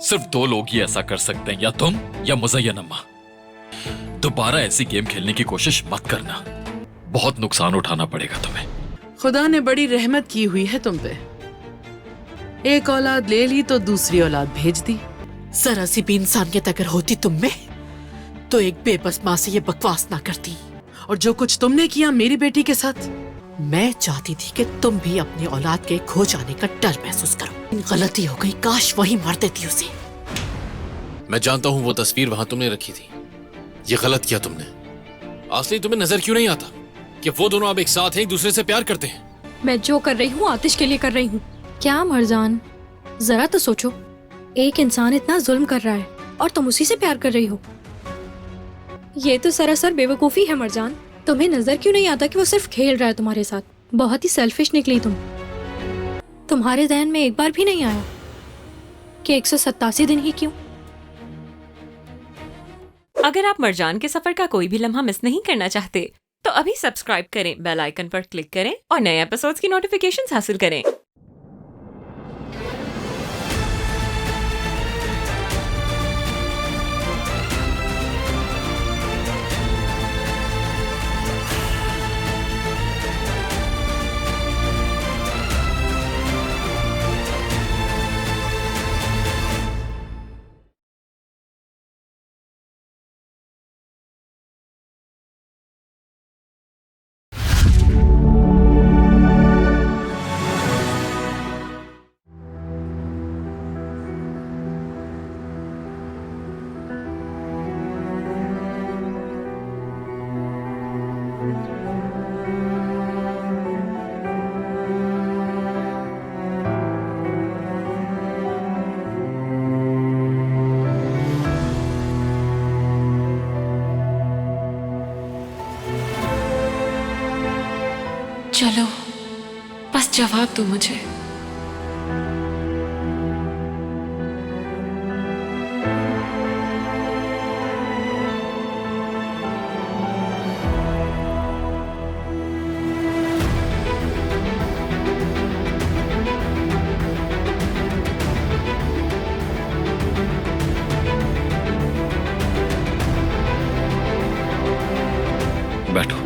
सिर्फ 2 लोग ही ऐसा कर सकते हैं, या तुम या मुज़य्यन अम्मा। दोबारा ऐसी गेम खेलने की कोशिश मत करना, बहुत नुकसान उठाना पड़ेगा तुम्हें। खुदा ने बड़ी रहमत की हुई है तुम पे। एक औलाद ले ली तो दूसरी औलाद भेज दी। जरा सी भी इंसानियत अगर होती तुम में तो एक बेबस माँ से ये बकवास ना करती। और जो कुछ तुमने किया मेरी बेटी के साथ, मैं चाहती थी कि तुम भी अपनी औलाद के खो जाने का डर महसूस करो। गलती हो गई, काश वही मार देती उसे। मैं जानता हूँ वो तस्वीर वहां तुमने रखी थी, ये गलत किया तुमने। असली तुम्हें नजर क्यों नहीं आता कि वो दोनों अब एक साथ हैं, एक दूसरे से प्यार करते हैं? मैं जो कर रही हूँ आतिश के लिए कर रही हूँ। क्या मरजान, जरा तो सोचो, एक इंसान इतना जुल्म कर रहा है और तुम उसी से प्यार कर रही हो। ये तो सरासर बेवकूफ़ी है मरजान। तुम्हें नजर क्यों नहीं आता कि वो सिर्फ खेल रहा है तुम्हारे साथ? बहुत ही सेल्फिश निकली तुम। तुम्हारे ध्यान में एक बार भी नहीं आया कि 187 दिन ही क्यों? अगर आप मरजान के सफर का कोई भी लम्हा मिस नहीं करना चाहते तो अभी सब्सक्राइब करें, बेल आइकन पर क्लिक करें और नए एपिसोड्स की नोटिफिकेशंस हासिल करें। चलो बस जवाब दो मुझे। बैठो।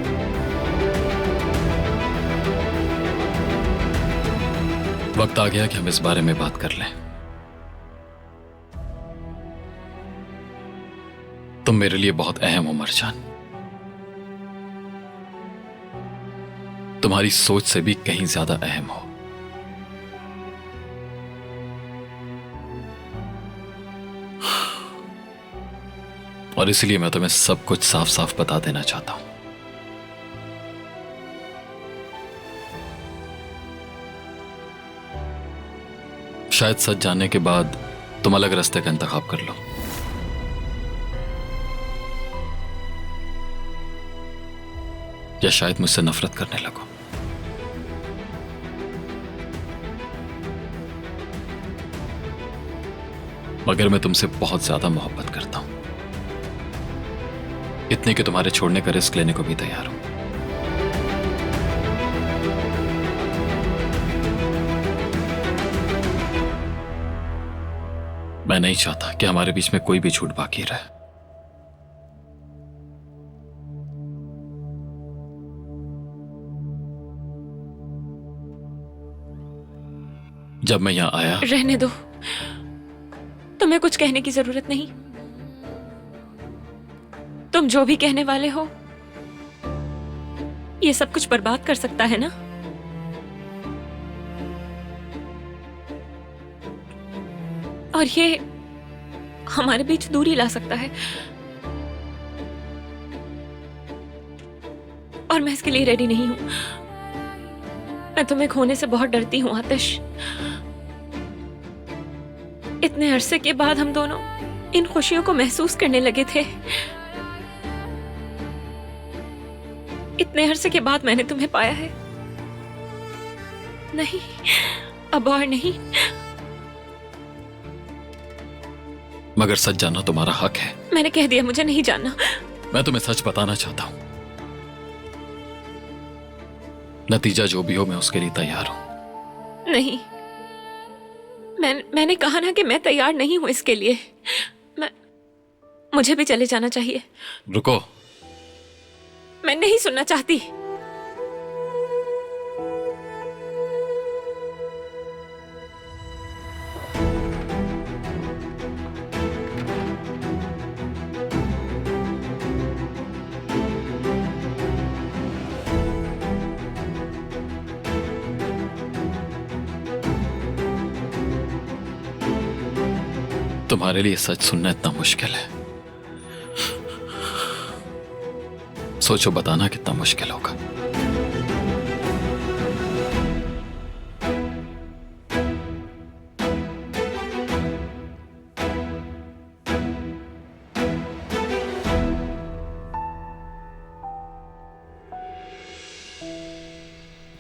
वक्त आ गया कि हम इस बारे में बात कर लें। तुम मेरे लिए बहुत अहम हो मरजान। तुम्हारी सोच से भी कहीं ज्यादा अहम हो। और इसलिए मैं तुम्हें सब कुछ साफ साफ बता देना चाहता हूं। शायद सच जानने के बाद तुम अलग रास्ते का इंतखाब कर लो, या शायद मुझसे नफरत करने लगो। मगर मैं तुमसे बहुत ज्यादा मोहब्बत करता हूं, इतने कि तुम्हारे छोड़ने का रिस्क लेने को भी तैयार हूं। मैं नहीं चाहता कि हमारे बीच में कोई भी झूठ बाकी रहे। जब मैं यहां आया, रहने दो, तुम्हें कुछ कहने की जरूरत नहीं। तुम जो भी कहने वाले हो ये सब कुछ बर्बाद कर सकता है ना। और ये हमारे बीच दूरी ला सकता है, और मैं इसके लिए रेडी नहीं हूं। मैं तुम्हें खोने से बहुत डरती हूं आतिश। इतने अरसे के बाद हम दोनों इन खुशियों को महसूस करने लगे थे। इतने अरसे के बाद मैंने तुम्हें पाया है। नहीं, अब और नहीं। मगर सच जानना तुम्हारा हक है। मैंने कह दिया, मुझे नहीं जानना। मैं तुम्हें सच बताना चाहता हूं। नतीजा जो भी हो मैं उसके लिए तैयार हूं। नहीं, मैंने कहा ना कि मैं तैयार नहीं हूं इसके लिए। मुझे भी चले जाना चाहिए। रुको। मैं नहीं सुनना चाहती। तुम्हारे लिए सच सुनना इतना मुश्किल है, सोचो बताना कितना मुश्किल होगा।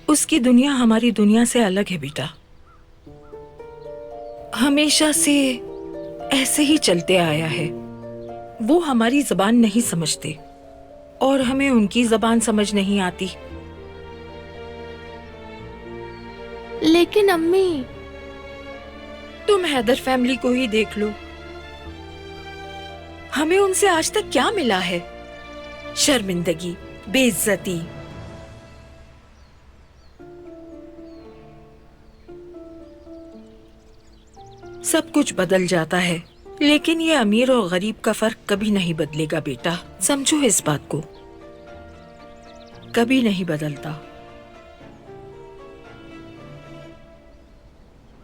उसकी दुनिया हमारी दुनिया से अलग है बेटा। हमेशा से ऐसे ही चलते आया है। वो हमारी जबान नहीं समझते और हमें उनकी जबान समझ नहीं आती। लेकिन अम्मी, तुम हैदर फैमिली को ही देख लो। हमें उनसे आज तक क्या मिला है? शर्मिंदगी, बेइज्जती। सब कुछ बदल जाता है, लेकिन ये अमीर और गरीब का फर्क कभी नहीं बदलेगा बेटा। समझो इस बात को, कभी नहीं बदलता।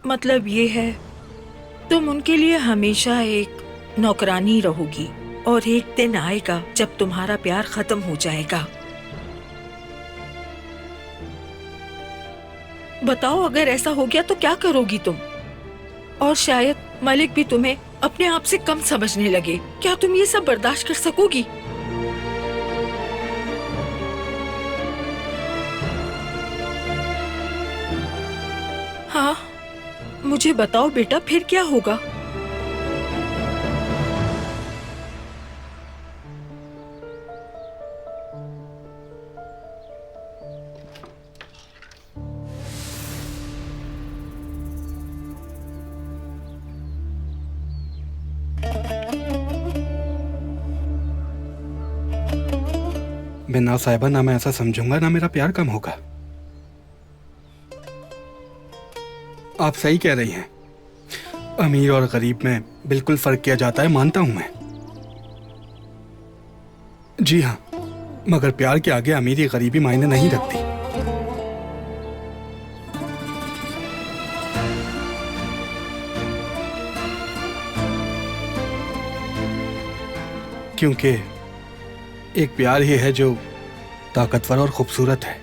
मतलब ये है, तुम उनके लिए हमेशा एक नौकरानी रहोगी और एक दिन आएगा जब तुम्हारा प्यार खत्म हो जाएगा। बताओ, अगर ऐसा हो गया तो क्या करोगी तुम? और शायद मलिक भी तुम्हें अपने आप से कम समझने लगे। क्या तुम ये सब बर्दाश्त कर सकोगी? हाँ, मुझे बताओ बेटा, फिर क्या होगा? बिना साहिबा, ना मैं ऐसा समझूंगा ना मेरा प्यार कम होगा। आप सही कह रही हैं, अमीर और गरीब में बिल्कुल फर्क किया जाता है, मानता हूं मैं। जी हाँ, मगर प्यार के आगे अमीरी गरीबी मायने नहीं रखती। क्योंकि एक प्यार ही है जो ताकतवर और खूबसूरत है।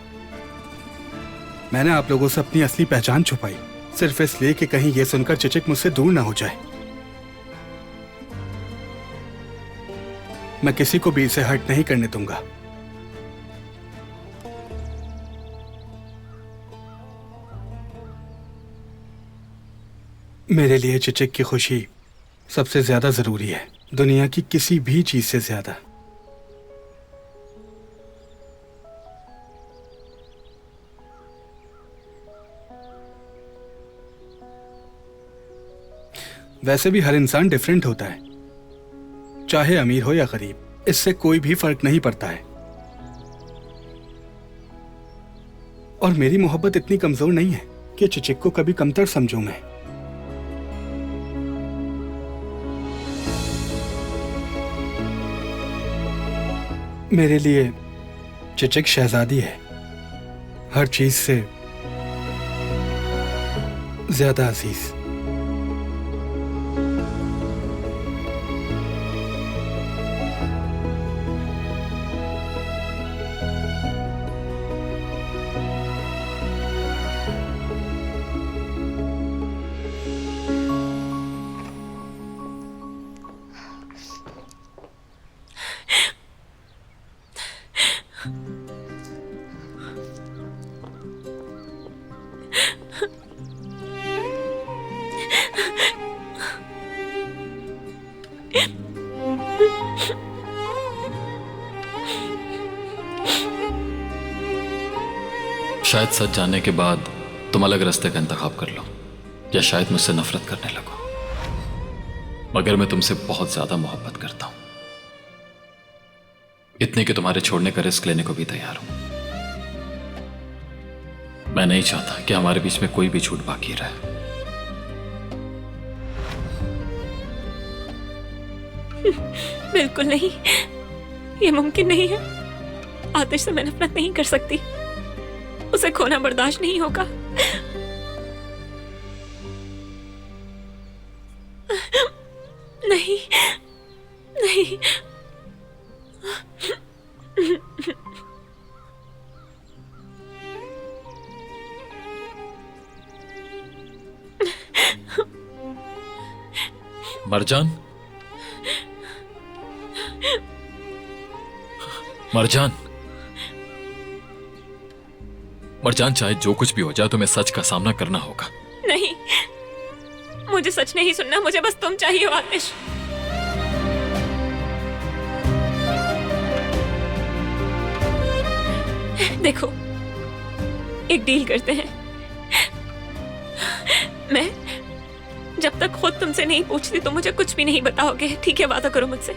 मैंने आप लोगों से अपनी असली पहचान छुपाई, सिर्फ इसलिए कि कहीं ये सुनकर चिचिक मुझसे दूर ना हो जाए। मैं किसी को भी इसे हर्ट नहीं करने दूंगा। मेरे लिए चिचिक की खुशी सबसे ज्यादा जरूरी है, दुनिया की किसी भी चीज से ज्यादा। वैसे भी हर इंसान डिफरेंट होता है, चाहे अमीर हो या गरीब, इससे कोई भी फर्क नहीं पड़ता है। और मेरी मोहब्बत इतनी कमजोर नहीं है कि चिचिक को कभी कमतर समझूं मैं। मेरे लिए चिचिक शहजादी है, हर चीज से ज्यादा अजीज। शायद सच जानने के बाद तुम अलग रास्ते का इंतखाब कर लो। या शायद मुझसे नफरत करने लगो, मगर मैं तुमसे बहुत ज्यादा मोहब्बत करता हूं, इतने कि तुम्हारे छोड़ने का रिस्क लेने को भी तैयार हूं। मैं नहीं चाहता कि हमारे बीच में कोई भी झूठ बाकी रहे। बिल्कुल नहीं, ये मुमकिन नहीं है। आतिश से मैं नफरत नहीं कर सकती, उसे खोना बर्दाश्त नहीं होगा। नहीं नहीं, मरजान, मरजान, मरजान, चाहे जो कुछ भी हो जाए तुम्हें सच का सामना करना होगा। नहीं, मुझे सच नहीं सुनना, मुझे बस तुम चाहिए हो आतिश। देखो, एक डील करते हैं। मैं जब तक खुद तुमसे नहीं पूछती तो मुझे कुछ भी नहीं बताओगे, ठीक है? वादा करो मुझसे।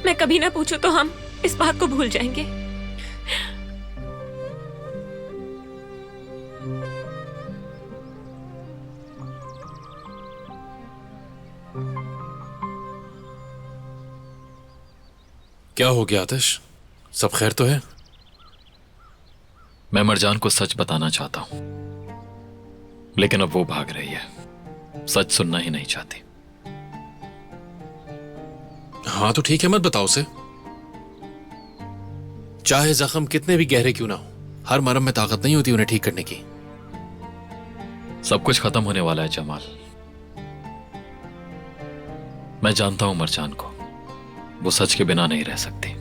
मैं कभी ना पूछूं तो हम इस बात को भूल जाएंगे। क्या हो गया आतिश? सब खैर तो है? मैं मरजान को सच बताना चाहता हूं, लेकिन अब वो भाग रही है, सच सुनना ही नहीं चाहती। हाँ तो ठीक है, मत बताओ उसे। चाहे जख्म कितने भी गहरे क्यों ना हो, हर मरहम में ताकत नहीं होती उन्हें ठीक करने की। सब कुछ खत्म होने वाला है जमाल। मैं जानता हूं मरजान को, वो सच के बिना नहीं रह सकती,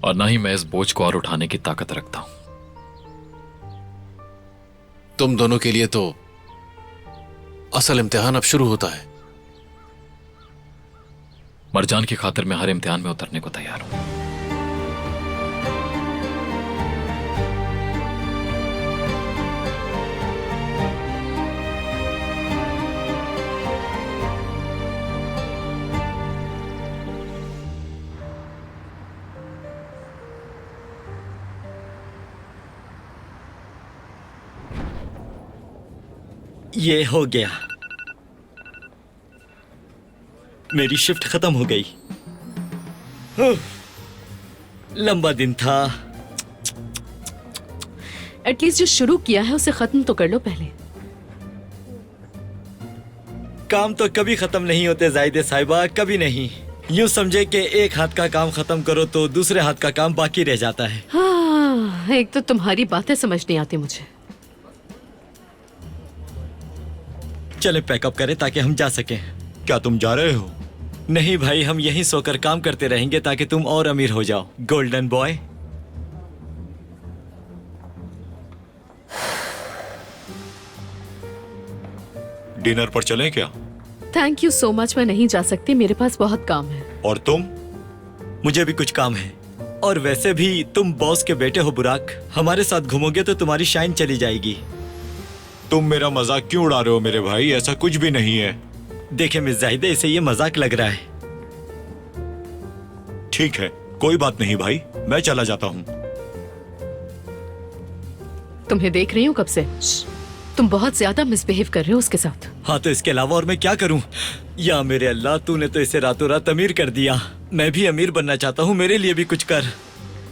और ना ही मैं इस बोझ को और उठाने की ताकत रखता हूं। तुम दोनों के लिए तो असल इम्तिहान अब शुरू होता है। मरजान की खातिर मैं हर इम्तिहान में उतरने को तैयार हूं। ये हो गया, मेरी शिफ्ट खत्म हो गई। लंबा दिन था। एटलीस्ट जो शुरू किया है उसे खत्म तो कर लो पहले। काम तो कभी खत्म नहीं होते जाहिदे साहिबा, कभी नहीं। यूं समझे कि एक हाथ का काम खत्म करो तो दूसरे हाथ का काम बाकी रह जाता है। हाँ, एक तो तुम्हारी बातें समझ नहीं आती मुझे। चले पैकअप करें ताकि हम जा सकें। क्या तुम जा रहे हो? नहीं भाई, हम यहीं सोकर काम करते रहेंगे ताकि तुम और अमीर हो जाओ, गोल्डन बॉय। डिनर पर चलें क्या? थैंक यू सो मच, मैं नहीं जा सकती, मेरे पास बहुत काम है। और तुम? मुझे भी कुछ काम है। और वैसे भी तुम बॉस के बेटे हो बुराक, हमारे साथ घूमोगे तो तुम्हारी शाइन चली जाएगी। तुम मेरा मजाक क्यों उड़ा रहे हो मेरे भाई? ऐसा कुछ भी नहीं है। देखे मिस जाहिदे, इसे ये मजाक लग रहा है। ठीक है, कोई बात नहीं भाई, मैं चला जाता हूँ। तुम्हें देख रही हूँ कब से। तुम बहुत ज्यादा मिसबिहेव कर रहे हो उसके साथ। हाँ तो इसके अलावा और मैं क्या करूँ? या मेरे अल्लाह, तूने तो इसे रातों रात अमीर कर दिया। मैं भी अमीर बनना चाहता हूँ, मेरे लिए भी कुछ कर।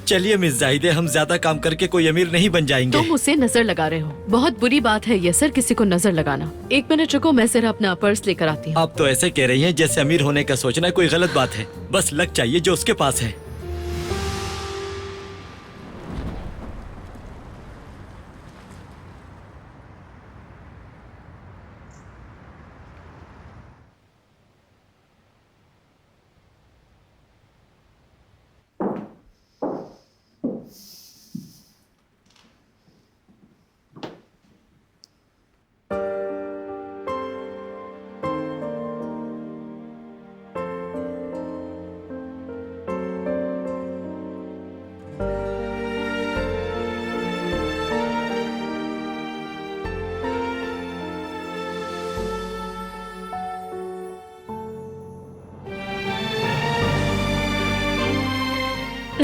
चलिए मिस जाहिदे, हम ज्यादा काम करके कोई अमीर नहीं बन जाएंगे। तुम उसे नजर लगा रहे हो, बहुत बुरी बात है ये सर, किसी को नजर लगाना। एक मिनट रुको, मैं जरा अपना पर्स लेकर आती हूँ। आप तो ऐसे कह रही हैं जैसे अमीर होने का सोचना कोई गलत बात है। बस लक चाहिए जो उसके पास है।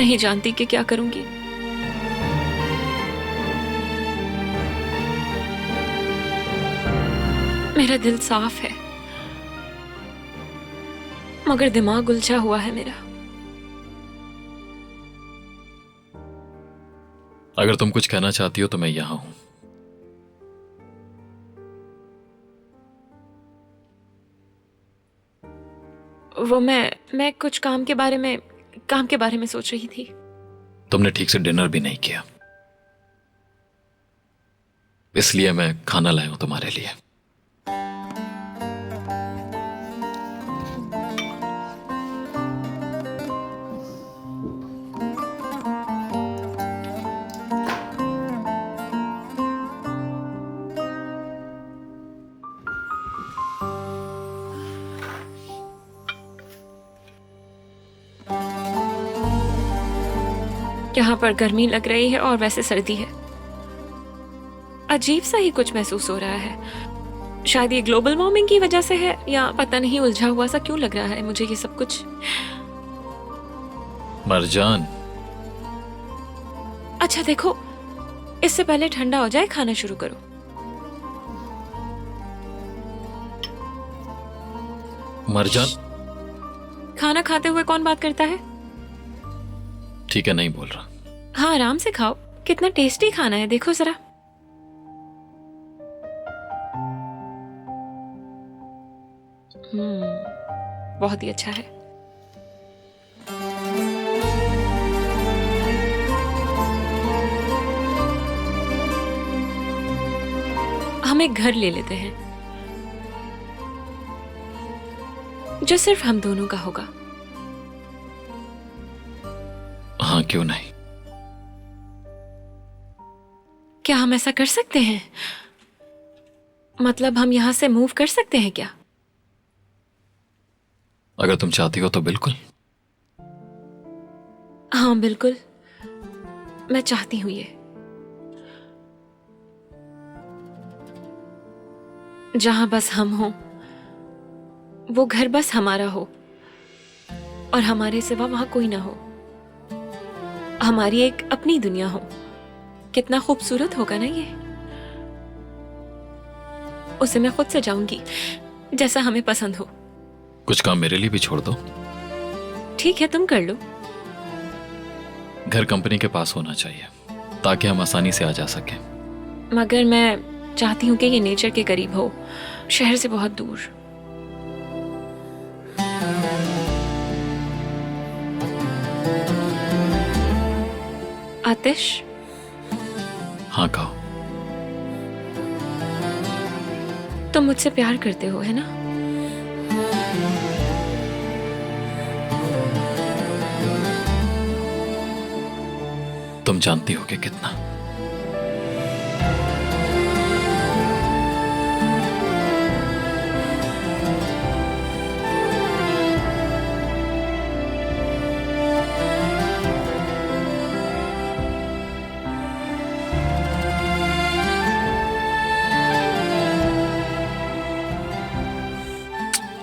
नहीं जानती कि क्या करूंगी। मेरा दिल साफ है मगर दिमाग उलझा हुआ है मेरा। अगर तुम कुछ कहना चाहती हो तो मैं यहां हूं। वो मैं कुछ काम के बारे में सोच रही थी। तुमने ठीक से डिनर भी नहीं किया, इसलिए मैं खाना लाया हूं तुम्हारे लिए। यहाँ पर गर्मी लग रही है और वैसे सर्दी है। अजीब सा ही कुछ महसूस हो रहा है। शायद ये ग्लोबल वार्मिंग की वजह से है या पता नहीं, उलझा हुआ सा क्यों लग रहा है मुझे ये सब कुछ। मरजान, अच्छा देखो, इससे पहले ठंडा हो जाए खाना शुरू करो। मरजान, खाना खाते हुए कौन बात करता है? ठीक है, नहीं बोल रहा। हाँ, आराम से खाओ। कितना टेस्टी खाना है, देखो जरा। बहुत ही अच्छा है। हम एक घर ले लेते हैं जो सिर्फ हम दोनों का होगा। हाँ, क्यों नहीं। क्या हम ऐसा कर सकते हैं? मतलब हम यहां से मूव कर सकते हैं क्या? अगर तुम चाहती हो तो बिल्कुल। हाँ बिल्कुल, मैं चाहती हूं ये। जहां बस हम हों, वो घर बस हमारा हो और हमारे सिवा वहां कोई ना हो। हमारी एक अपनी दुनिया हो। कितना खूबसूरत होगा ना ये। उसे मैं खुद सजाऊंगी जैसा हमें पसंद हो। कुछ काम मेरे लिए भी छोड़ दो। ठीक है, तुम कर लो। घर कंपनी के पास होना चाहिए ताकि हम आसानी से आ जा सकें। मगर मैं चाहती हूँ कि ये नेचर के करीब हो, शहर से बहुत दूर। आतिश। हाँ, कहो। तुम मुझसे प्यार करते हो, है ना? तुम जानती हो कि कितना।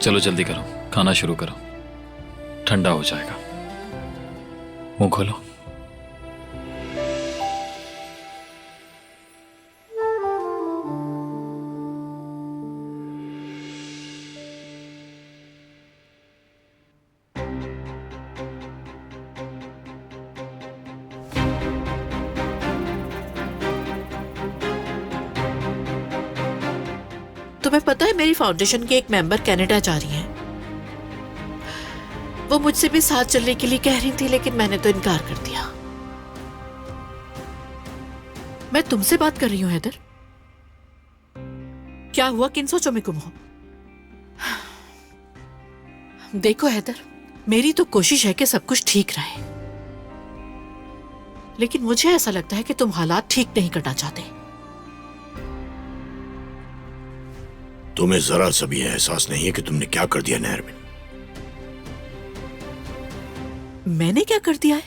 चलो जल्दी करो, खाना शुरू करो, ठंडा हो जाएगा। मुंह खोलो। तुम्हें पता है मेरी फाउंडेशन के एक मेंबर कनाडा जा रही हैं। वो मुझसे भी साथ चलने के लिए कह रही थी, लेकिन मैंने तो इनकार कर दिया। मैं तुमसे बात कर रही हूं हैदर। क्या हुआ, किन सोचों में गुम हो? देखो हैदर, मेरी तो कोशिश है कि सब कुछ ठीक रहे, लेकिन मुझे ऐसा लगता है कि तुम हालात ठीक नहीं करना चाहते। तुम्हें जरा सा भी एहसास नहीं है कि तुमने क्या कर दिया नहरबिन? मैंने क्या कर दिया है?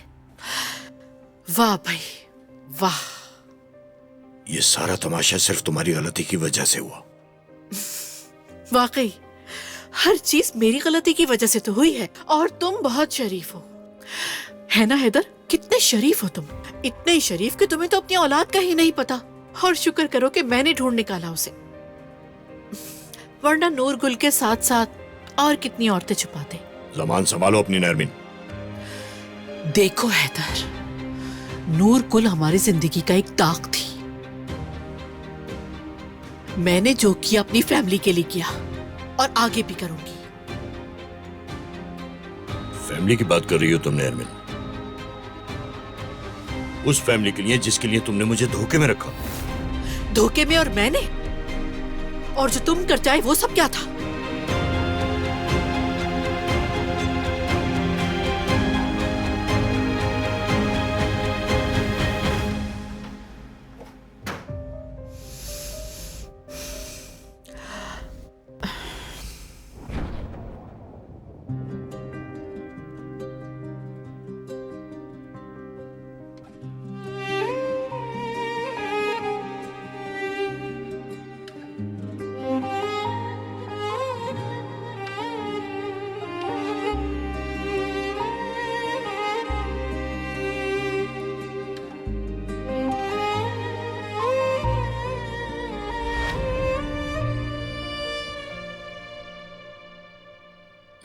वाह भाई वाह। ये सारा तमाशा सिर्फ तुम्हारी गलती की वजह से हुआ। वाकई हर चीज मेरी गलती की वजह से तो हुई है, और तुम बहुत शरीफ हो, है ना हैदर? कितने शरीफ हो तुम, इतने शरीफ कि तुम्हें तो अपनी औलाद का ही नहीं पता। और शुक्र करो कि मैंने ढूंढ निकाला उसे, वरना नूर गुल के साथ साथ और कितनी औरतें छुपाते। ज़बान संभालो अपनी नरमीन। देखो हैदर, नूर गुल हमारी जिंदगी का एक दाग थी। मैंने जो किया अपनी फैमिली के लिए किया और आगे भी करूंगी। फैमिली की बात कर रही हो तुम नरमीन? उस फैमिली के लिए जिसके लिए तुमने मुझे धोखे में रखा। धोखे में? और मैंने? और जो तुम कर जाए वो सब क्या था?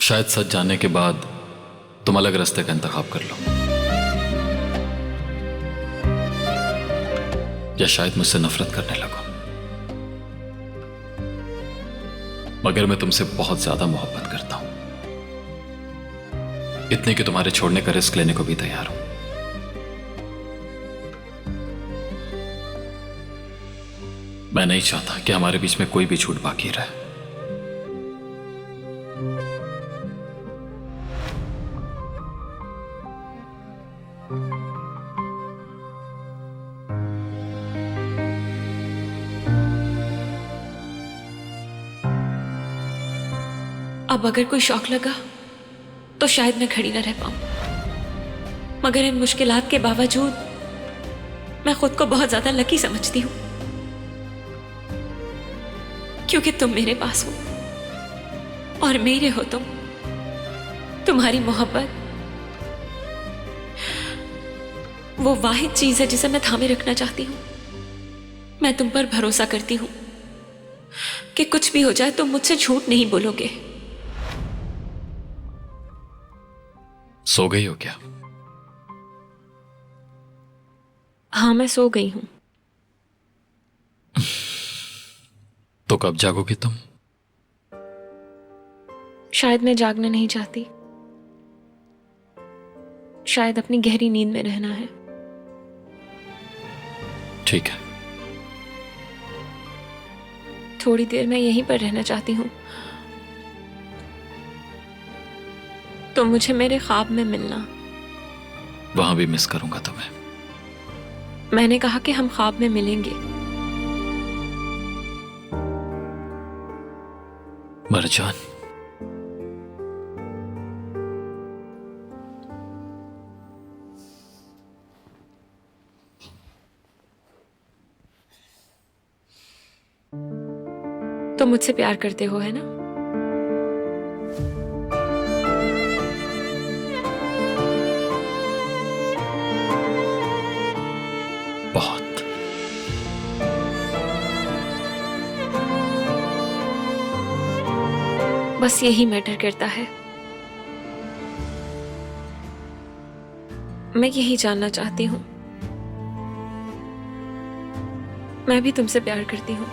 शायद सच जानने के बाद तुम अलग रास्ते का इंतखाब कर लो, या शायद मुझसे नफरत करने लगो। मगर मैं तुमसे बहुत ज्यादा मोहब्बत करता हूं, इतने कि तुम्हारे छोड़ने का रिस्क लेने को भी तैयार हूं। मैं नहीं चाहता कि हमारे बीच में कोई भी झूठ बाकी रहे। अब अगर कोई शौक लगा तो शायद मैं खड़ी ना रह पाऊं, मगर इन मुश्किलात के बावजूद मैं खुद को बहुत ज्यादा लकी समझती हूं, क्योंकि तुम मेरे पास हो और मेरे हो तुम। तुम्हारी मोहब्बत वो वाहिद चीज है जिसे मैं थामे रखना चाहती हूं। मैं तुम पर भरोसा करती हूं कि कुछ भी हो जाए तुम मुझसे झूठ नहीं बोलोगे। सो गई हो क्या? हाँ, मैं सो गई हूं। तो कब जागोगी तुम? शायद मैं जागना नहीं चाहती, शायद अपनी गहरी नींद में रहना है। ठीक है, थोड़ी देर मैं यहीं पर रहना चाहती हूँ, तो मुझे मेरे ख्वाब में मिलना। वहां भी मिस करूंगा तुम्हें। मैंने कहा कि हम ख्वाब में मिलेंगे। मरजान, तो मुझसे प्यार करते हो, है ना? बहुत। बस यही मैटर करता है। मैं यही जानना चाहती हूँ, मैं भी तुमसे प्यार करती हूँ।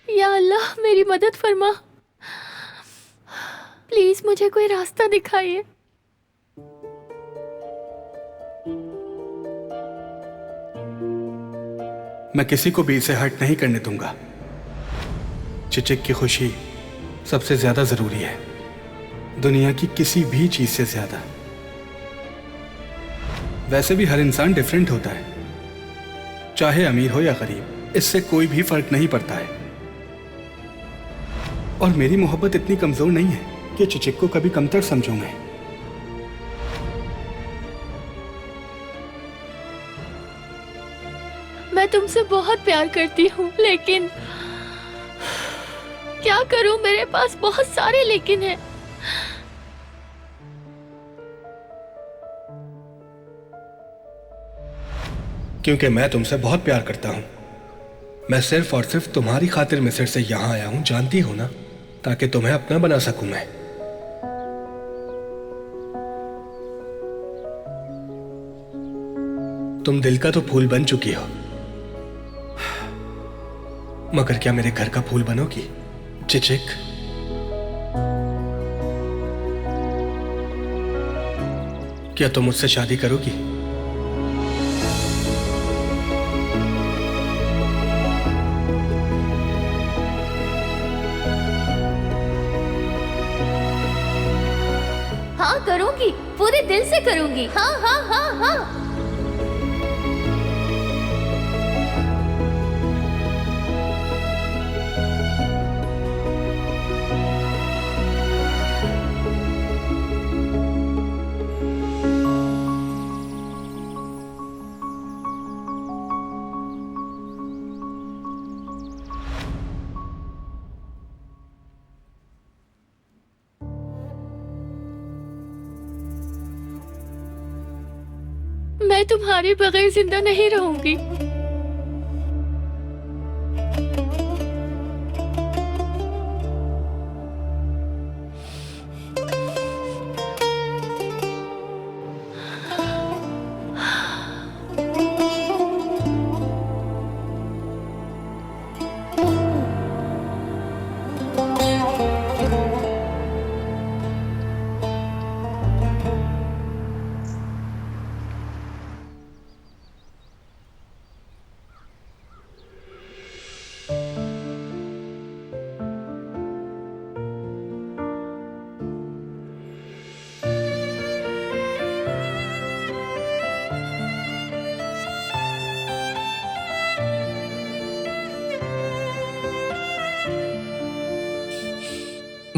या अल्लाह, मेरी मदद फरमा, प्लीज मुझे कोई रास्ता दिखाइए। मैं किसी को भी इसे हर्ट नहीं करने दूंगा। चिचिक की खुशी सबसे ज्यादा जरूरी है। दुनिया की किसी भी चीज से ज्यादा। वैसे भी हर इंसान डिफरेंट होता है, चाहे अमीर हो या गरीब, इससे कोई भी फर्क नहीं पड़ता है। और मेरी मोहब्बत इतनी कमजोर नहीं है कि चिचिक को कभी कमतर समझूं मैं। मैं तुमसे बहुत प्यार करती हूँ, लेकिन क्या करूं, मेरे पास बहुत सारे लेकिन हैं। क्योंकि मैं तुमसे बहुत प्यार करता हूं। मैं सिर्फ और सिर्फ तुम्हारी खातिर मिस्र से यहां आया हूं, जानती हो ना, ताकि तुम्हें अपना बना सकूं मैं। तुम दिल का तो फूल बन चुकी हो, मगर क्या मेरे घर का फूल बनोगी चिचिक? क्या तुम मुझसे शादी करोगी? हाँ करूंगी, पूरे दिल से करूंगी। हाँ हाँ हाँ हाँ। मैं तुम्हारे बगैर जिंदा नहीं रहूंगी।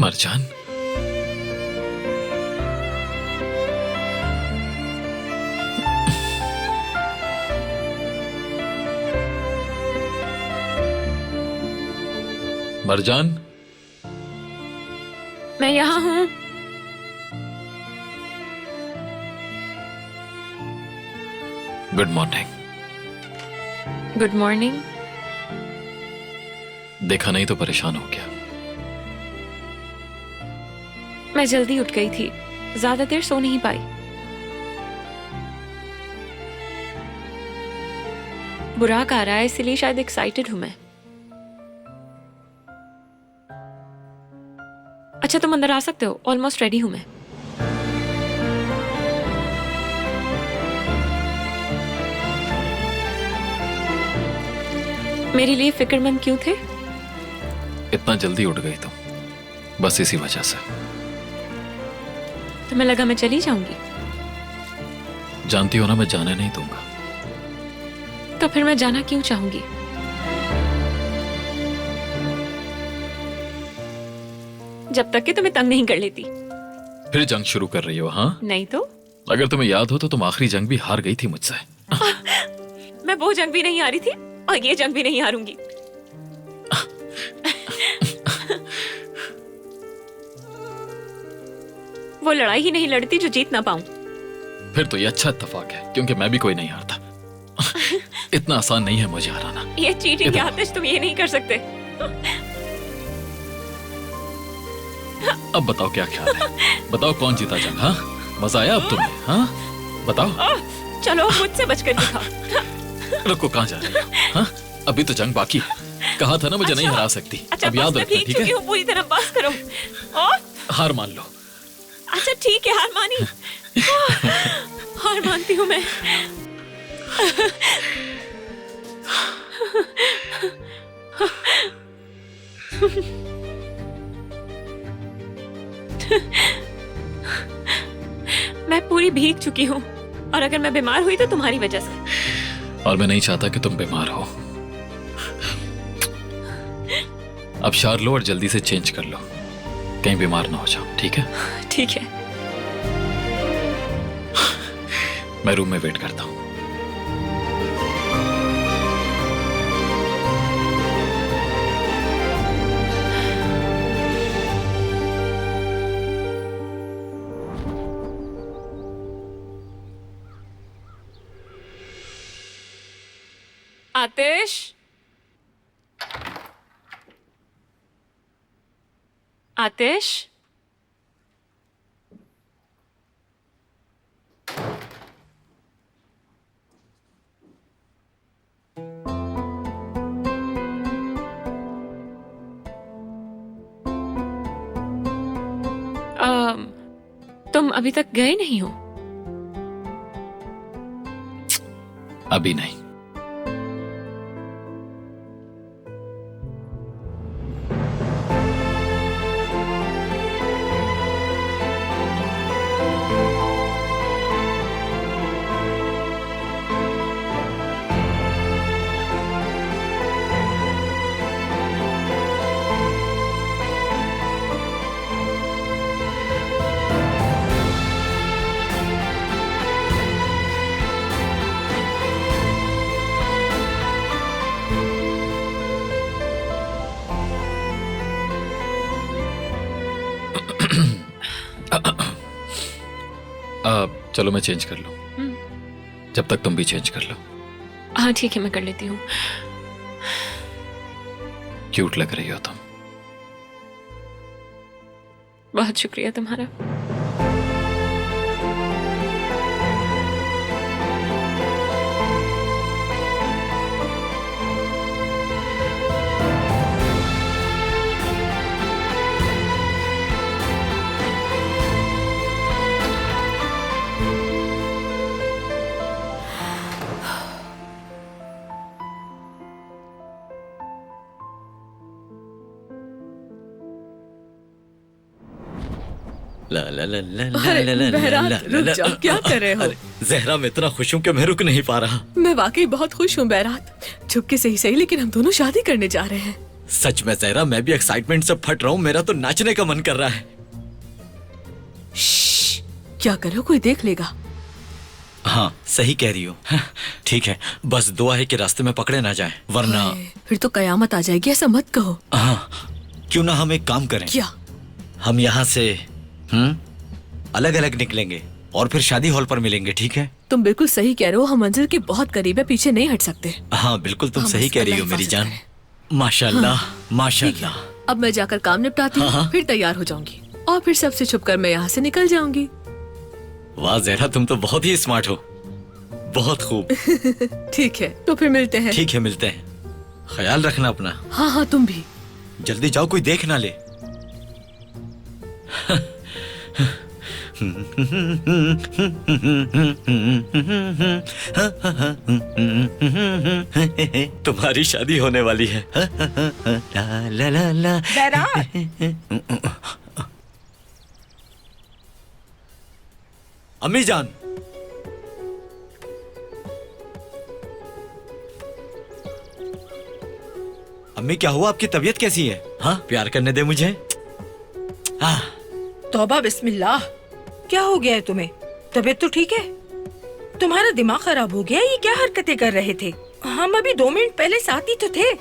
मरजान, मरजान, मैं यहाँ हूँ। Good morning. Good morning. देखा नहीं तो परेशान हो गया। मैं जल्दी उठ गई थी, ज्यादा देर सो नहीं पाई। बुराक आ रहा है, इसलिए शायद एक्साइटेड हूं मैं। अच्छा, तुम अंदर आ सकते हो, ऑलमोस्ट रेडी हूं मैं। मेरे लिए फिक्रमंद क्यों थे? इतना जल्दी उठ गई तुम, बस इसी वजह से। तुम्हें लगा मैं चली जाऊंगी? जानती हो ना, मैं जाने नहीं दूंगा। तो फिर मैं जाना क्यों चाहूंगी? जब तक कि तुम्हें तंग नहीं कर लेती। फिर जंग शुरू कर रही हो? हाँ, नहीं तो। अगर तुम्हें याद हो तो तुम आखिरी जंग भी हार गई थी मुझसे। मैं वो जंग भी नहीं हारी थी और ये जंग भी नहीं हारूंगी। वो लड़ाई ही नहीं लड़ती जो जीत ना पाऊं। फिर तो ये अच्छा इत्तेफाक है, क्योंकि मैं भी कोई नहीं हारता। इतना आसान नहीं है मुझे हराना। ये चीटिंग है आतिश, तुम ये नहीं कर सकते। अब बताओ क्या ख्याल है? बताओ कौन जीता जंग? हाँ, मजा आया अब तुम्हें? हाँ बताओ। चलो मुझसे बचकर दिखाओ। रुको, कहाँ जा रही हो? हाँ, अभी तो जंग बाकी है। कहा था ना मुझे नहीं हरा सकती। अच्छा, अब याद रखना, ठीक है? पूरी तरह बस करो। हार मान लो। अच्छा ठीक है, हार मानी। हार मानती हूँ मैं। मैं पूरी भीग चुकी हूँ और अगर मैं बीमार हुई तो तुम्हारी वजह से। और मैं नहीं चाहता कि तुम बीमार हो। अब शावर लो और जल्दी से चेंज कर लो, कहीं बीमार ना हो जाओ, ठीक है? ठीक है। मैं रूम में वेट करता हूँ। आतिश, आतिश, तुम अभी तक गए नहीं हो? अभी नहीं। चलो मैं चेंज कर लूं, जब तक तुम भी चेंज कर लो। हाँ ठीक है, मैं कर लेती हूँ। क्यूट लग रही हो तुम। बहुत शुक्रिया तुम्हारा। ला ला ला ला अरे, ला ला ला बहरात, ला रुक ला। जाओ, क्या कर रहे हो? अरे, जहरा मैं इतना खुश हूँ कि मैं रुक नहीं पा रहा। मैं वाकई बहुत खुश हूँ बहरात। चुपके से ही सही, लेकिन हम दोनों शादी करने जा रहे हैं। सच में जहरा, मैं भी एक्साइटमेंट से फट रहा हूँ। मेरा तो नाचने का मन कर रहा है। क्या करो, कोई देख लेगा। हाँ सही कह रही हो। ठीक है, बस दुआ है कि रास्ते में पकड़े ना जाए, वरना फिर तो कयामत आ जाएगी, ऐसा मत कहो। हाँ, क्यों ना हम एक काम करें। क्या? हम यहाँ से अलग अलग निकलेंगे और फिर शादी हॉल पर मिलेंगे, ठीक है? तुम बिल्कुल सही कह रहे हो, हम मंजिल के बहुत करीब है, पीछे नहीं हट सकते। हाँ बिल्कुल, तुम हाँ, सही बस कह रही अल्लाह हो मेरी हिफाजत जान। माशाल्लाह माशाल्लाह। अब मैं जाकर काम निपटाती हूँ, हाँ। फिर तैयार हो जाऊंगी और फिर सबसे छुपकर मैं यहाँ से निकल जाऊंगी। वाह जहरा, तुम तो बहुत ही स्मार्ट हो। बहुत खूब। ठीक है, तो फिर मिलते हैं। ठीक है, मिलते हैं। ख्याल रखना अपना। हाँ हाँ, तुम भी। जल्दी जाओ, कोई देख ना ले। तुम्हारी शादी होने वाली है। ला ला ला ला। अम्मी जान, अम्मी क्या हुआ? आपकी तबीयत कैसी है? हाँ, प्यार करने दे मुझे। तौबा बिस्मिल्लाह, क्या हो गया है तुम्हें? तबीयत तो ठीक है? तुम्हारा दिमाग खराब हो गया? ये क्या हरकतें कर रहे थे? हम अभी 2 मिनट पहले साथ ही तो थे,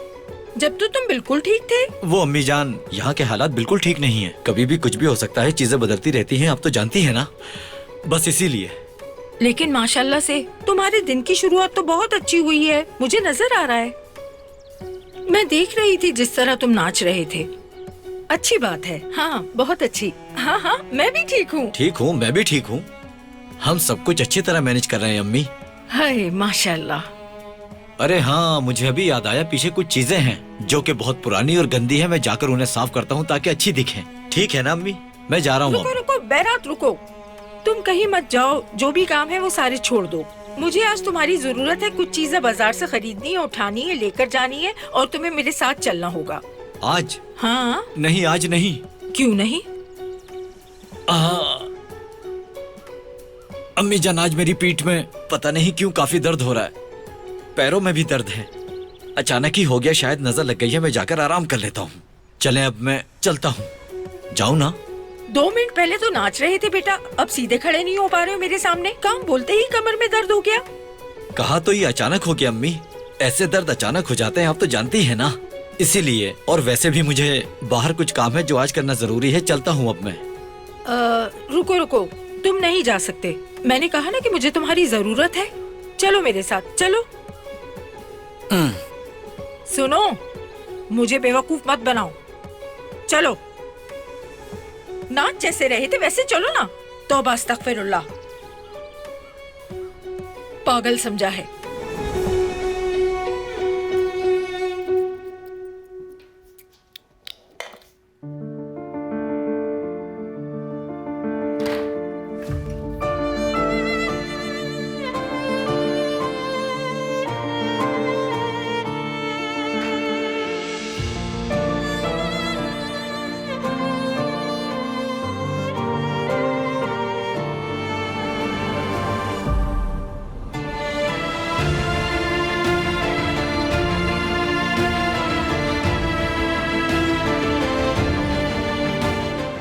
जब तो तुम बिल्कुल ठीक थे। वो अम्मी जान, यहाँ के हालात बिल्कुल ठीक नहीं है। कभी भी कुछ भी हो सकता है, चीजें बदलती रहती हैं, आप तो जानती है ना। बस इसीलिए। लेकिन माशाल्लाह से तुम्हारे दिन की शुरुआत तो बहुत अच्छी हुई है, मुझे नजर आ रहा है। मैं देख रही थी जिस तरह तुम नाच रहे थे। अच्छी बात है। हाँ बहुत अच्छी। हाँ हाँ, मैं भी ठीक हूँ। ठीक हूँ, मैं भी ठीक हूँ। हम सब कुछ अच्छी तरह मैनेज कर रहे हैं अम्मी। हाय माशाल्लाह। अरे हाँ, मुझे अभी याद आया, पीछे कुछ चीजें हैं जो कि बहुत पुरानी और गंदी है। मैं जाकर उन्हें साफ करता हूँ ताकि अच्छी दिखें। ठीक है ना अम्मी? मैं जा रहा हूँ। रुको रुको बैरात, रुको। तुम कहीं मत जाओ, जो भी काम है वो सारे छोड़ दो। मुझे आज तुम्हारी जरूरत है। कुछ चीजें बाजार से खरीदनी है, उठानी है, लेकर जानी है और तुम्हें मेरे साथ चलना होगा। आज? हाँ। नहीं, आज नहीं। क्यों नहीं? अम्मी जान, आज मेरी पीठ में पता नहीं क्यों काफी दर्द हो रहा है, पैरों में भी दर्द है। अचानक ही हो गया, शायद नजर लग गई है। मैं जाकर आराम कर लेता हूँ। चलें, अब मैं चलता हूँ। जाऊँ ना? 2 मिनट पहले तो नाच रहे थे बेटा, अब सीधे खड़े नहीं हो पा रहे हो मेरे सामने। काम बोलते ही कमर में दर्द हो गया। कहा तो ये अचानक हो गया अम्मी, ऐसे दर्द अचानक हो जाते हैं, आप तो जानती है ना, इसीलिए। और वैसे भी मुझे बाहर कुछ काम है जो आज करना जरूरी है। चलता हूँ अब मैं। रुको रुको, तुम नहीं जा सकते। मैंने कहा ना कि मुझे तुम्हारी जरूरत है। चलो मेरे साथ, चलो। सुनो, मुझे बेवकूफ मत बनाओ। चलो, नाच जैसे रहे थे वैसे चलो ना। तौबा अस्तगफिरुल्लाह, पागल समझा है।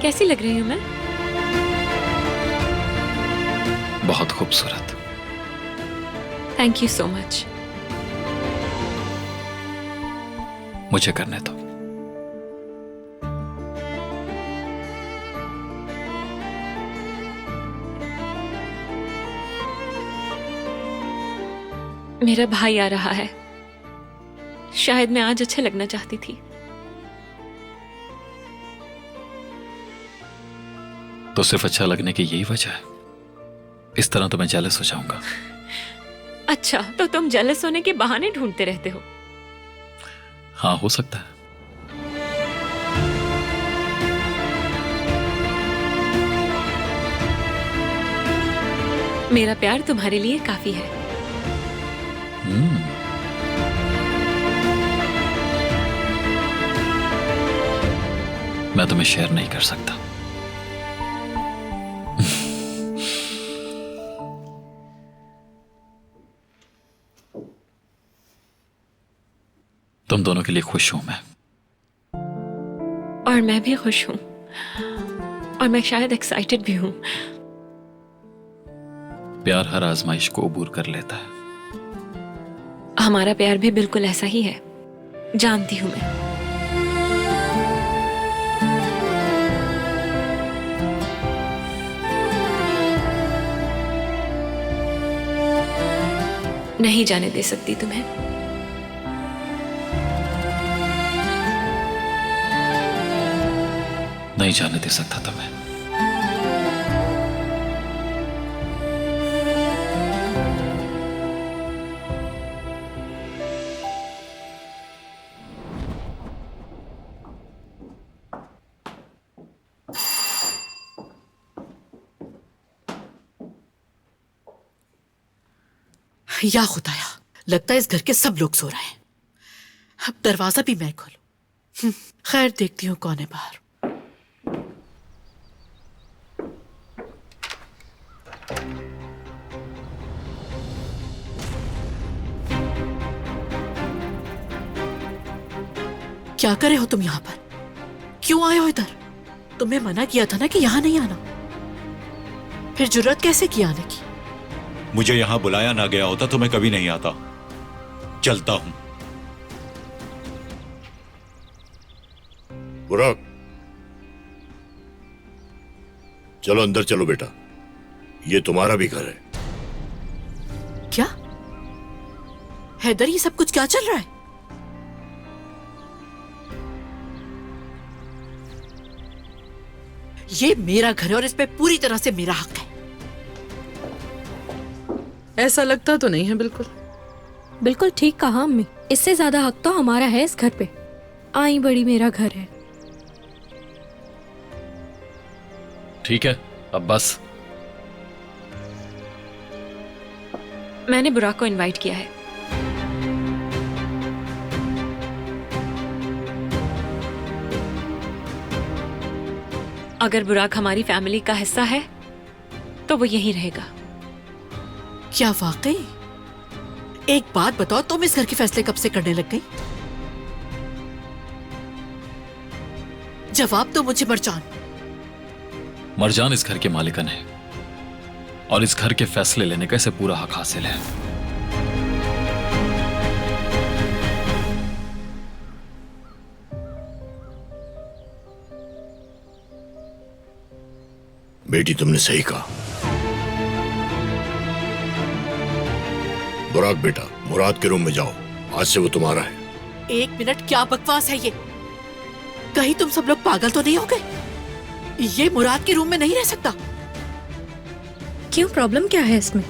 कैसी लग रही हूँ मैं? बहुत खूबसूरत। Thank you so much. मुझे करने दो। मेरा भाई आ रहा है। शायद मैं आज अच्छा लगना चाहती थी। तो सिर्फ अच्छा लगने की यही वजह है? इस तरह तो मैं जेलस हो जाऊंगा। अच्छा, तो तुम जेलस होने के बहाने ढूंढते रहते हो? हाँ, हो सकता है। मेरा प्यार तुम्हारे लिए काफी है। मैं तुम्हें शेयर नहीं कर सकता। तुम दोनों के लिए खुश हूं मैं। और मैं भी खुश हूं, और मैं शायद एक्साइटेड भी हूं। प्यार हर आजमाइश को अबूर कर लेता है। हमारा प्यार भी बिल्कुल ऐसा ही है, जानती हूं मैं। नहीं जाने दे सकती तुम्हें। नहीं जाने दे सकता तुम्हें। या खुदाया, लगता है इस घर के सब लोग सो रहे हैं। अब दरवाजा भी मैं खोलूं। खैर, देखती हूँ कौन है बाहर। क्या करे हो तुम यहाँ पर? क्यों आए हो इधर? तुम्हें मना किया था ना कि यहाँ नहीं आना। फिर जुर्रत कैसे की आने की? मुझे यहाँ बुलाया ना गया होता तो मैं कभी नहीं आता। चलता हूँ। बुराक, चलो अंदर चलो बेटा, ये तुम्हारा भी घर है। क्या हैदर, ये सब कुछ क्या चल रहा है? ये मेरा घर है और इस पे पूरी तरह से मेरा हक है। ऐसा लगता तो नहीं है। बिल्कुल बिल्कुल ठीक कहा अम्मी, इससे ज्यादा हक तो हमारा है इस घर पे। आई बड़ी, मेरा घर है। ठीक है, अब बस। मैंने बुराक को इनवाइट किया है। अगर बुराक हमारी फैमिली का हिस्सा है तो वो यहीं रहेगा। क्या वाकई? एक बात बताओ, तुम इस घर के फैसले कब से करने लग गई? जवाब दो मुझे मरजान। मरजान इस घर के मालिकन है और इस घर के फैसले लेने का इसे पूरा हक हासिल है। बेटी, तुमने सही कहा। बुराक बेटा, मुराद के रूम में जाओ, आज से वो तुम्हारा है। एक मिनट, क्या बकवास है ये? कहीं तुम सब लोग पागल तो नहीं हो गए? ये मुराद के रूम में नहीं रह सकता। क्यों, प्रॉब्लम क्या है इसमें?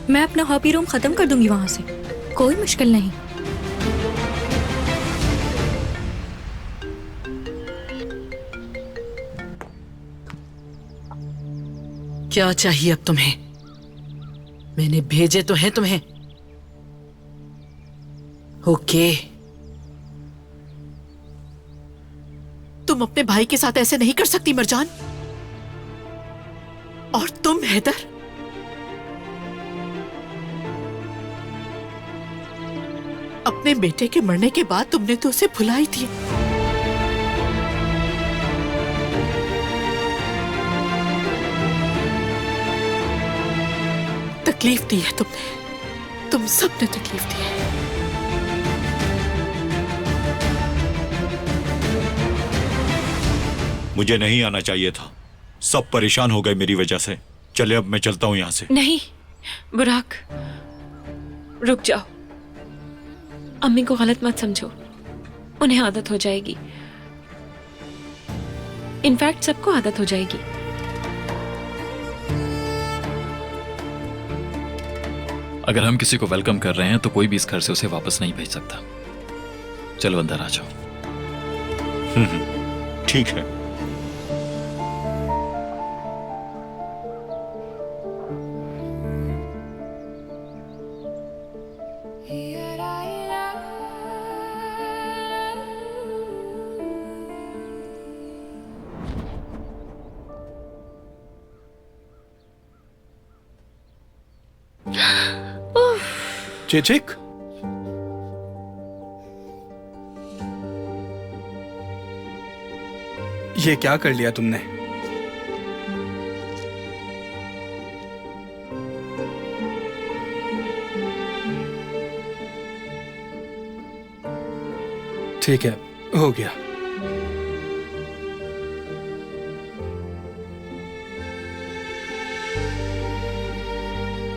मैं अपना हॉबी रूम खत्म कर दूंगी वहां से, कोई मुश्किल नहीं। क्या चाहिए अब तुम्हें? मैंने भेजे तो हैं तुम्हें। ओके। तुम अपने भाई के साथ ऐसे नहीं कर सकती मरजान। और तुम हैदर, अपने बेटे के मरने के बाद तुमने तो उसे भुलाई थी। तकलीफ दी है तुमने, तुम सबने तकलीफ दी है। मुझे नहीं आना चाहिए था, सब परेशान हो गए मेरी वजह से। चले अब मैं चलता हूं यहां से। नहीं बुराक, रुक जाओ। अम्मी को गलत मत समझो, उन्हें आदत हो जाएगी। इनफैक्ट सबको आदत हो जाएगी। अगर हम किसी को वेलकम कर रहे हैं तो कोई भी इस घर से उसे वापस नहीं भेज सकता। चलो अंदर आ जाओ। ठीक है। चिचिक, ये क्या कर लिया तुमने? ठीक है, हो गया।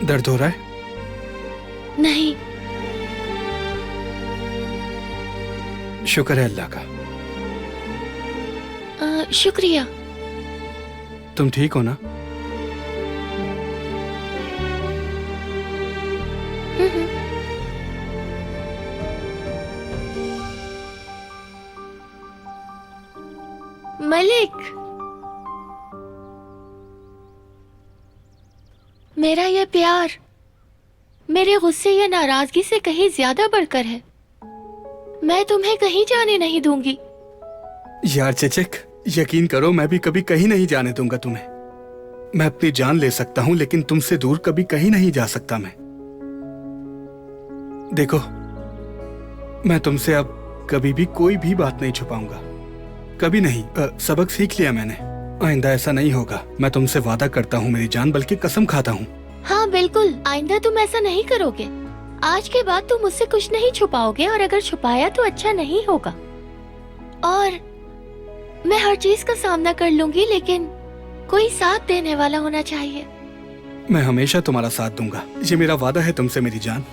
दर्द हो रहा है? नहीं। शुक्र है अल्लाह का। शुक्रिया। तुम ठीक हो ना? मलिक, मेरा ये प्यार मेरे गुस्से या नाराजगी से कहीं ज्यादा बढ़कर है। मैं तुम्हें कहीं जाने नहीं दूंगी। यार चिचिक, यकीन करो, मैं भी कभी कहीं नहीं जाने दूंगा तुम्हें। मैं अपनी जान ले सकता हूं, लेकिन तुमसे दूर कभी कहीं नहीं जा सकता मैं। देखो, मैं तुमसे अब कभी भी कोई भी बात नहीं छुपाऊंगा, कभी नहीं। सबक सीख लिया मैंने, आइंदा ऐसा नहीं होगा। मैं तुमसे वादा करता हूँ मेरी जान, बल्कि कसम खाता हूँ। हाँ बिल्कुल, आइंदा तुम ऐसा नहीं करोगे। आज के बाद तुम मुझसे कुछ नहीं छुपाओगे, और अगर छुपाया तो अच्छा नहीं होगा। और मैं हर चीज का सामना कर लूंगी, लेकिन कोई साथ देने वाला होना चाहिए। मैं हमेशा तुम्हारा साथ दूंगा, ये मेरा वादा है तुमसे मेरी जान।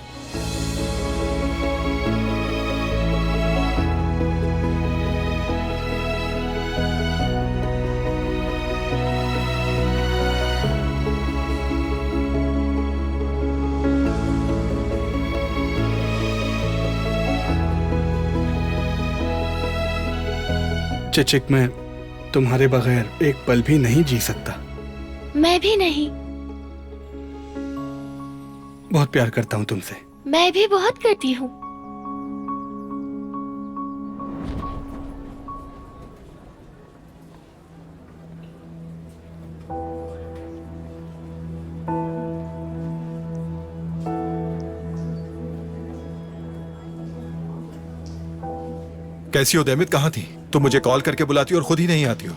चिचिक, मैं तुम्हारे बगैर एक पल भी नहीं जी सकता। मैं भी नहीं। बहुत प्यार करता हूँ तुमसे। मैं भी बहुत करती हूँ। कैसी हो दैमित? कहाँ थी? तुम मुझे कॉल करके बुलाती हो और खुद ही नहीं आती हो।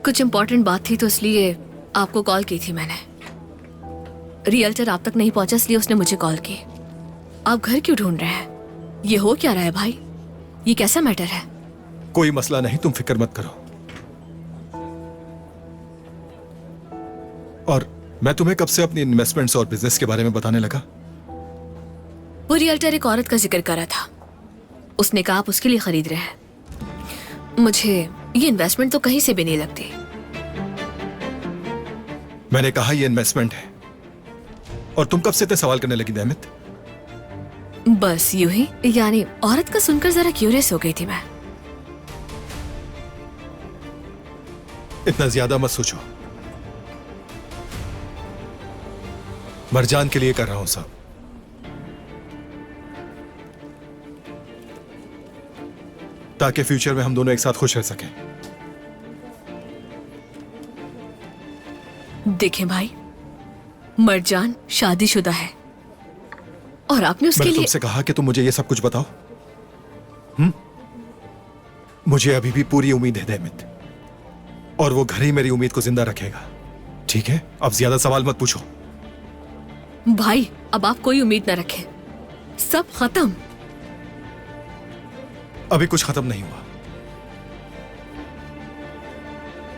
कुछ इम्पोर्टेंट बात थी तो इसलिए आपको कॉल की थी मैंने। रियल्टर आप तक नहीं पहुंचा इसलिए उसने मुझे कॉल की। आप घर क्यों ढूंढ रहे हैं? ये हो क्या रहा है भाई? ये कैसा मैटर है? कोई मसला नहीं, तुम फिक्र मत करो। और मैं तुम्हें कब से अपनी इन्वेस्टमेंट्स और बिजनेस के बारे में बताने लगा? वो रियल्टर एक औरत का जिक्र कर रहा था। उसने कहा आप उसके लिए खरीद रहे हैं। मुझे ये इन्वेस्टमेंट तो कहीं से भी नहीं लगती। मैंने कहा ये इन्वेस्टमेंट है और तुम कब से इतने सवाल करने लगी दैमित? बस यूं ही, यानी औरत का सुनकर जरा क्यूरियस हो गई थी मैं। इतना ज्यादा मत सोचो। मरजान के लिए कर रहा हूं सब। ताकि फ्यूचर में हम दोनों एक साथ खुश रह सकें। देखें भाई, मरजान शादीशुदा है और आपने उसके मैंने लिए तुमसे कहा कि तुम मुझे ये सब कुछ बताओ। मुझे अभी भी पूरी उम्मीद है दैमित, और वो घर ही मेरी उम्मीद को जिंदा रखेगा। ठीक है, अब ज्यादा सवाल मत पूछो। भाई अब आप कोई उम्मीद न रखें, सब खत्म। अभी कुछ खत्म नहीं हुआ,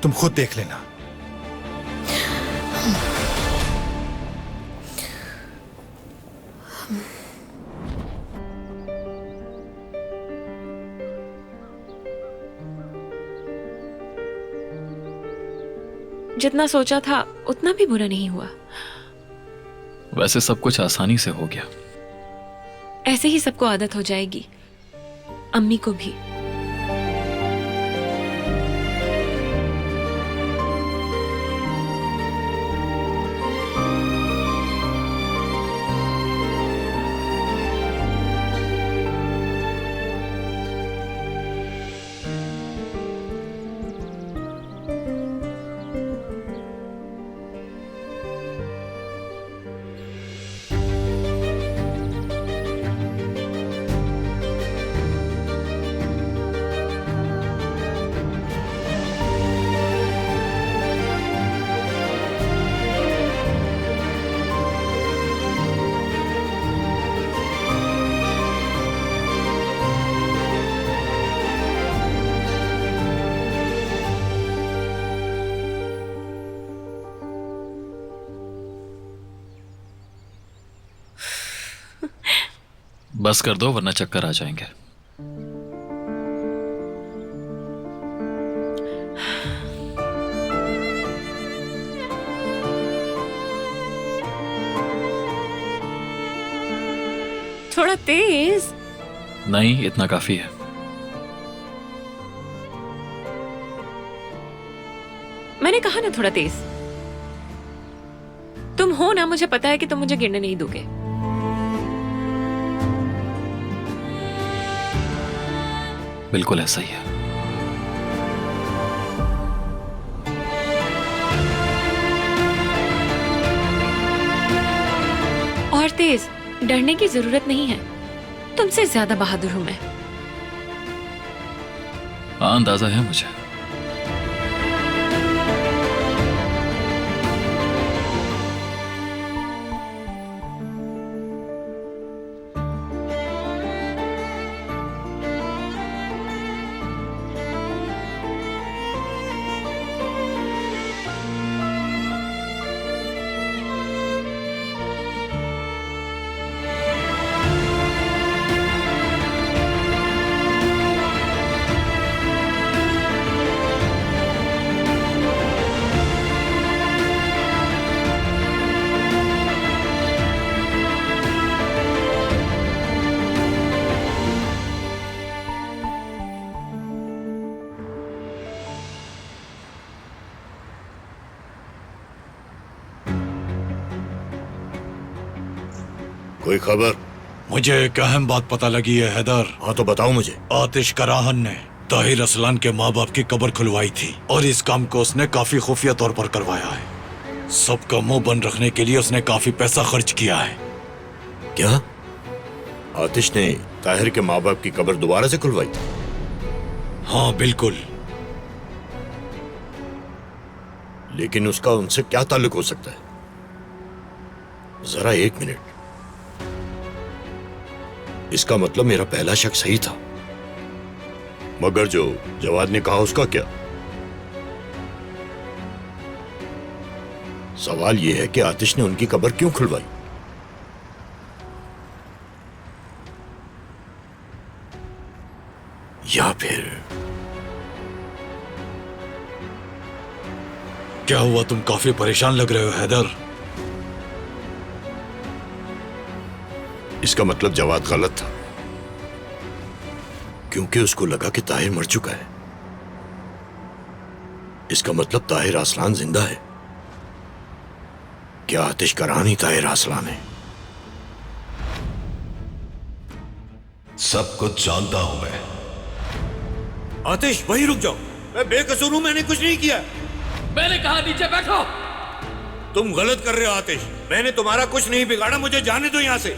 तुम खुद देख लेना। जितना सोचा था उतना भी बुरा नहीं हुआ। वैसे सब कुछ आसानी से हो गया। ऐसे ही सबको आदत हो जाएगी, अम्मी को भी। बस कर दो वरना चक्कर आ जाएंगे। थोड़ा तेज। नहीं, इतना काफी है। मैंने कहा ना थोड़ा तेज। तुम हो ना, मुझे पता है कि तुम मुझे गिरने नहीं दोगे। बिल्कुल ऐसा ही है। और तेज, डरने की जरूरत नहीं है। तुमसे ज्यादा बहादुर हूं मैं। हाँ, अंदाजा है मुझे। कोई खबर? मुझे एक अहम बात पता लगी है हैदर। हाँ तो बताओ मुझे। आतिश कराहन ने ताहिर असलान के माँ बाप की कब्र खुलवाई थी और इस काम को उसने काफी खुफिया तौर पर करवाया है। सबका मुंह बंद रखने के लिए उसने काफी पैसा खर्च किया है। क्या आतिश ने ताहिर के माँ बाप की कब्र दोबारा से खुलवाई? हाँ बिल्कुल। लेकिन उसका उनसे क्या ताल्लुक हो सकता है? जरा एक मिनट। इसका मतलब मेरा पहला शक सही था, मगर जो जवाद ने कहा उसका क्या? सवाल यह है कि आतिश ने उनकी कब्र क्यों खुलवाई? या फिर क्या हुआ, तुम काफी परेशान लग रहे हो हैदर। इसका मतलब जवाद गलत था, क्योंकि उसको लगा कि ताहिर मर चुका है। इसका मतलब ताहिर आसलान जिंदा है। क्या आतिश का रानी ताहिर आसलान है? सब कुछ जानता हूं मैं। आतिश वहीं रुक जाओ, मैं बेकसूर हूं, मैंने कुछ नहीं किया। मैंने कहा नीचे बैठो। तुम गलत कर रहे हो आतिश, मैंने तुम्हारा कुछ नहीं बिगाड़ा, मुझे जाने दो यहाँ से।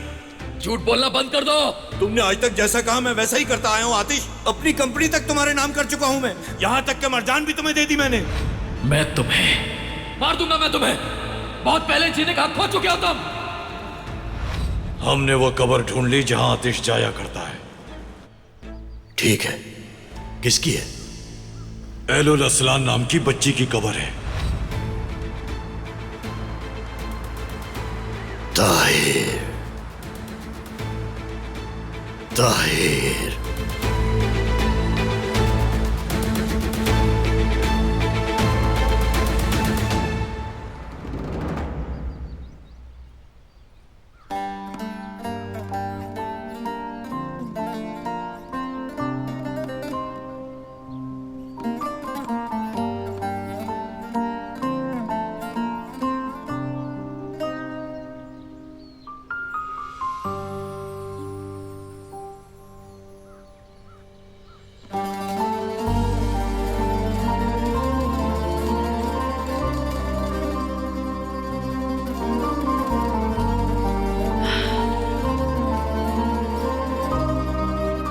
झूठ बोलना बंद कर दो। तुमने आज तक जैसा कहा मैं वैसा ही करता आया हूँ आतिश। अपनी कंपनी तक तुम्हारे नाम कर चुका हूँ मैं, यहाँ तक कि मरजान भी तुम्हें दे दी मैंने। मैं तुम्हें मार दूंगा, मैं तुम्हें बहुत पहले जीने का हक खो चुके हो तुम। हमने वो कब्र ढूंढ ली जहां आतिश जाया करता है। ठीक है, किसकी है? एलुल असलान नाम की बच्ची की कब्र है। ताहिर, ताहिर।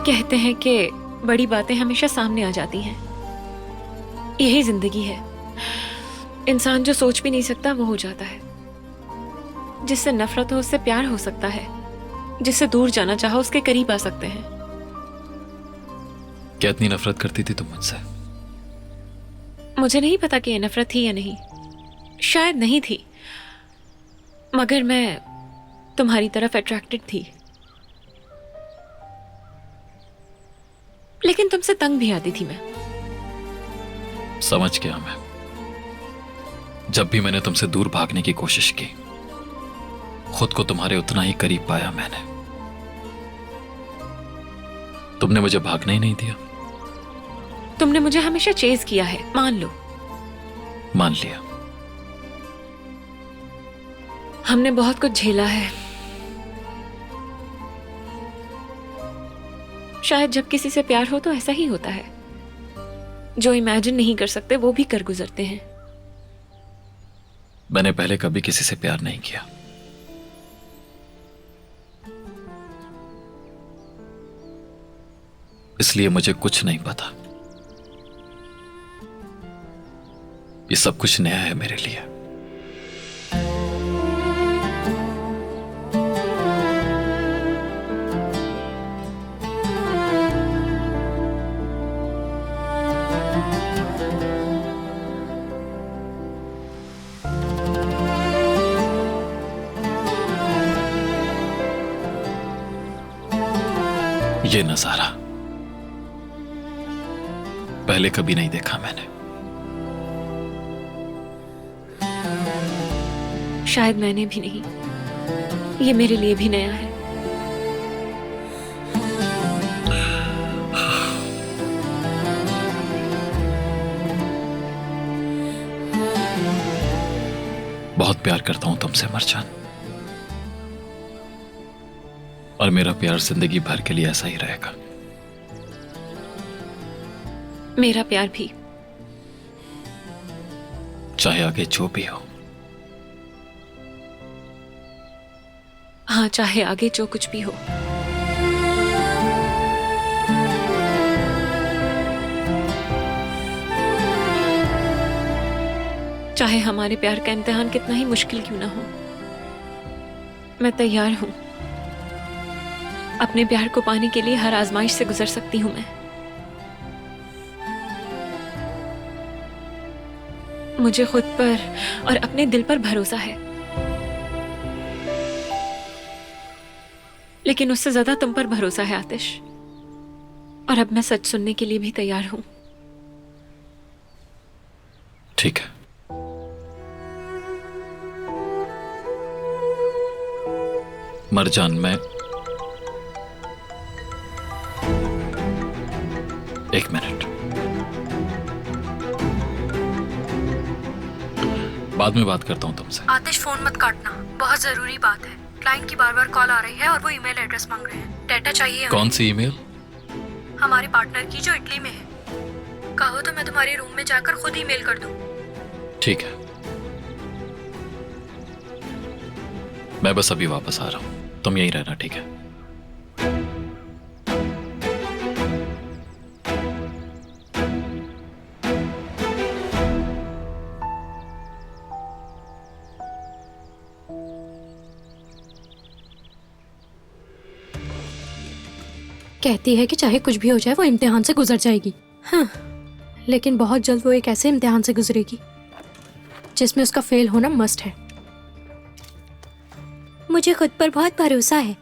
कहते हैं कि बड़ी बातें हमेशा सामने आ जाती हैं। यही जिंदगी है। इंसान जो सोच भी नहीं सकता वो हो जाता है। जिससे नफरत हो उससे प्यार हो सकता है, जिससे दूर जाना चाहो उसके करीब आ सकते हैं। क्या इतनी नफरत करती थी तुम मुझसे? मुझे नहीं पता कि ये नफरत थी या नहीं, शायद नहीं थी, मगर मैं तुम्हारी तरफ अट्रैक्टेड थी। लेकिन तुमसे तंग भी आती थी मैं। समझ गया मैं। जब भी मैंने तुमसे दूर भागने की कोशिश की, खुद को तुम्हारे उतना ही करीब पाया मैंने। तुमने मुझे भागने ही नहीं दिया। तुमने मुझे हमेशा चेज किया है, मान लो। मान लिया। हमने बहुत कुछ झेला है। शायद जब किसी से प्यार हो तो ऐसा ही होता है। जो इमेजिन नहीं कर सकते वो भी कर गुजरते हैं। मैंने पहले कभी किसी से प्यार नहीं किया। इसलिए मुझे कुछ नहीं पता। ये सब कुछ नया है मेरे लिए। ये नजारा पहले कभी नहीं देखा मैंने। शायद मैंने भी नहीं। ये मेरे लिए भी नया है। बहुत प्यार करता हूं तुमसे मरजान, और मेरा प्यार जिंदगी भर के लिए ऐसा ही रहेगा। मेरा प्यार भी, चाहे आगे जो भी हो। हाँ, चाहे आगे जो कुछ भी हो। चाहे हमारे प्यार का इम्तिहान कितना ही मुश्किल क्यों ना हो, मैं तैयार हूं। अपने प्यार को पाने के लिए हर आजमाइश से गुजर सकती हूं मैं। मुझे खुद पर और अपने दिल पर भरोसा है, लेकिन उससे ज्यादा तुम पर भरोसा है आतिश। और अब मैं सच सुनने के लिए भी तैयार हूं। ठीक है। मरजान, मैं एक मिनट, बाद में बात करता हूं तुमसे। आतिश फोन मत काटना, बहुत जरूरी बात है। क्लाइंट की बार बार कॉल आ रही है और वो ईमेल एड्रेस मांग रहे हैं। डेटा चाहिए कौन सी ईमेल? हमारे पार्टनर की जो इटली में है। कहो तो मैं तुम्हारे रूम में जाकर खुद ईमेल कर दूं। ठीक है, मैं बस अभी वापस आ रहा हूं, तुम यहीं रहना, ठीक है? कहती है कि चाहे कुछ भी हो जाए वो इम्तिहान से गुजर जाएगी। हाँ, लेकिन बहुत जल्द वो एक ऐसे इम्तिहान से गुजरेगी जिसमें उसका फेल होना मस्ट है। मुझे खुद पर बहुत भरोसा है।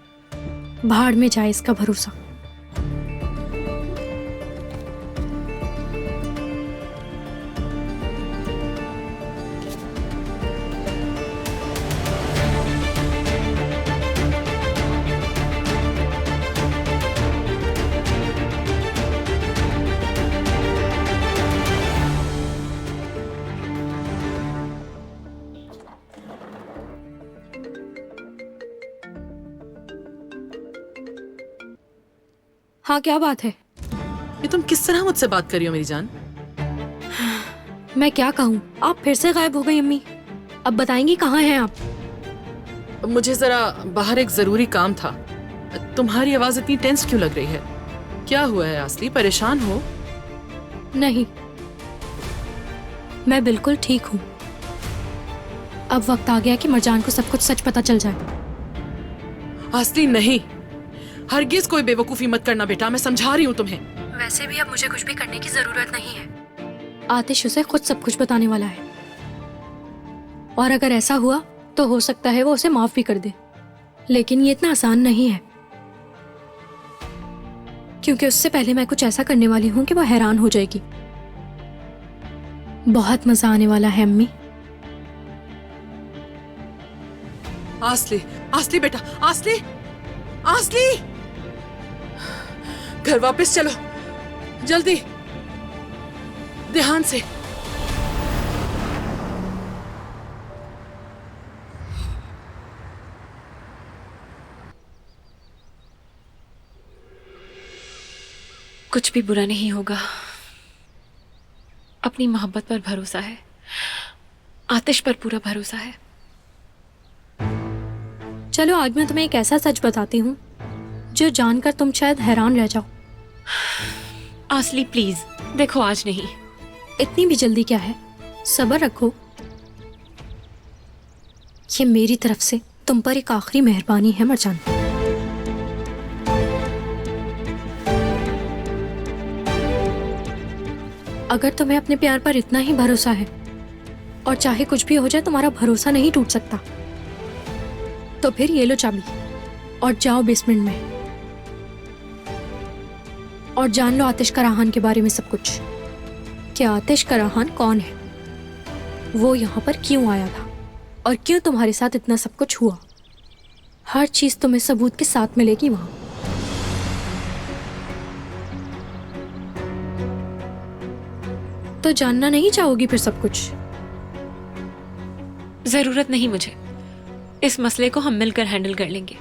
भाड़ में जाए इसका भरोसा। हाँ, क्या बात है? ये तुम किस तरह मुझसे बात कर रही हो मेरी जान? मैं क्या कहूँ, आप फिर से गायब हो गई अम्मी। अब बताएंगी कहाँ हैं आप? मुझे जरा बाहर एक जरूरी काम था। तुम्हारी आवाज इतनी टेंस क्यों लग रही है? क्या हुआ है आसली, परेशान हो? नहीं, मैं बिल्कुल ठीक हूँ। अब वक्त आ गया कि मरजान को सब कुछ सच पता चल जाए। आसली नहीं, हरगिज कोई बेवकूफी मत करना बेटा, मैं समझा रही हूँ तुम्हें। वैसे भी अब मुझे कुछ भी करने की जरूरत नहीं है। आतिश उसे खुद सब कुछ बताने वाला है, और अगर ऐसा हुआ तो हो सकता है वो उसे माफ भी कर दे। लेकिन ये इतना आसान नहीं है, क्योंकि उससे पहले मैं कुछ ऐसा करने वाली हूँ कि वो हैरान हो जाएगी। बहुत मजा आने वाला है अम्मी। आसली, आसली बेटा, आसली, आसली, घर वापस चलो जल्दी, ध्यान से। कुछ भी बुरा नहीं होगा। अपनी मोहब्बत पर भरोसा है, आतिश पर पूरा भरोसा है। चलो आज मैं तुम्हें एक ऐसा सच बताती हूँ जो जानकर तुम शायद हैरान रह जाओ। आसली प्लीज, देखो आज नहीं। इतनी भी जल्दी क्या है, सब्र रखो। ये मेरी तरफ से तुम पर एक आखिरी मेहरबानी है मरजान। अगर तुम्हें अपने प्यार पर इतना ही भरोसा है और चाहे कुछ भी हो जाए तुम्हारा भरोसा नहीं टूट सकता, तो फिर ये लो चाबी और जाओ बेसमेंट में और जान लो आतिश कराहान के बारे में सब कुछ। कि आतिश कराहान कौन है, वो यहाँ पर क्यों आया था और क्यों तुम्हारे साथ इतना सब कुछ हुआ। हर चीज तुम्हें सबूत के साथ मिलेगी वहां। तो जानना नहीं चाहोगी फिर सब कुछ? जरूरत नहीं मुझे, इस मसले को हम मिलकर हैंडल कर लेंगे।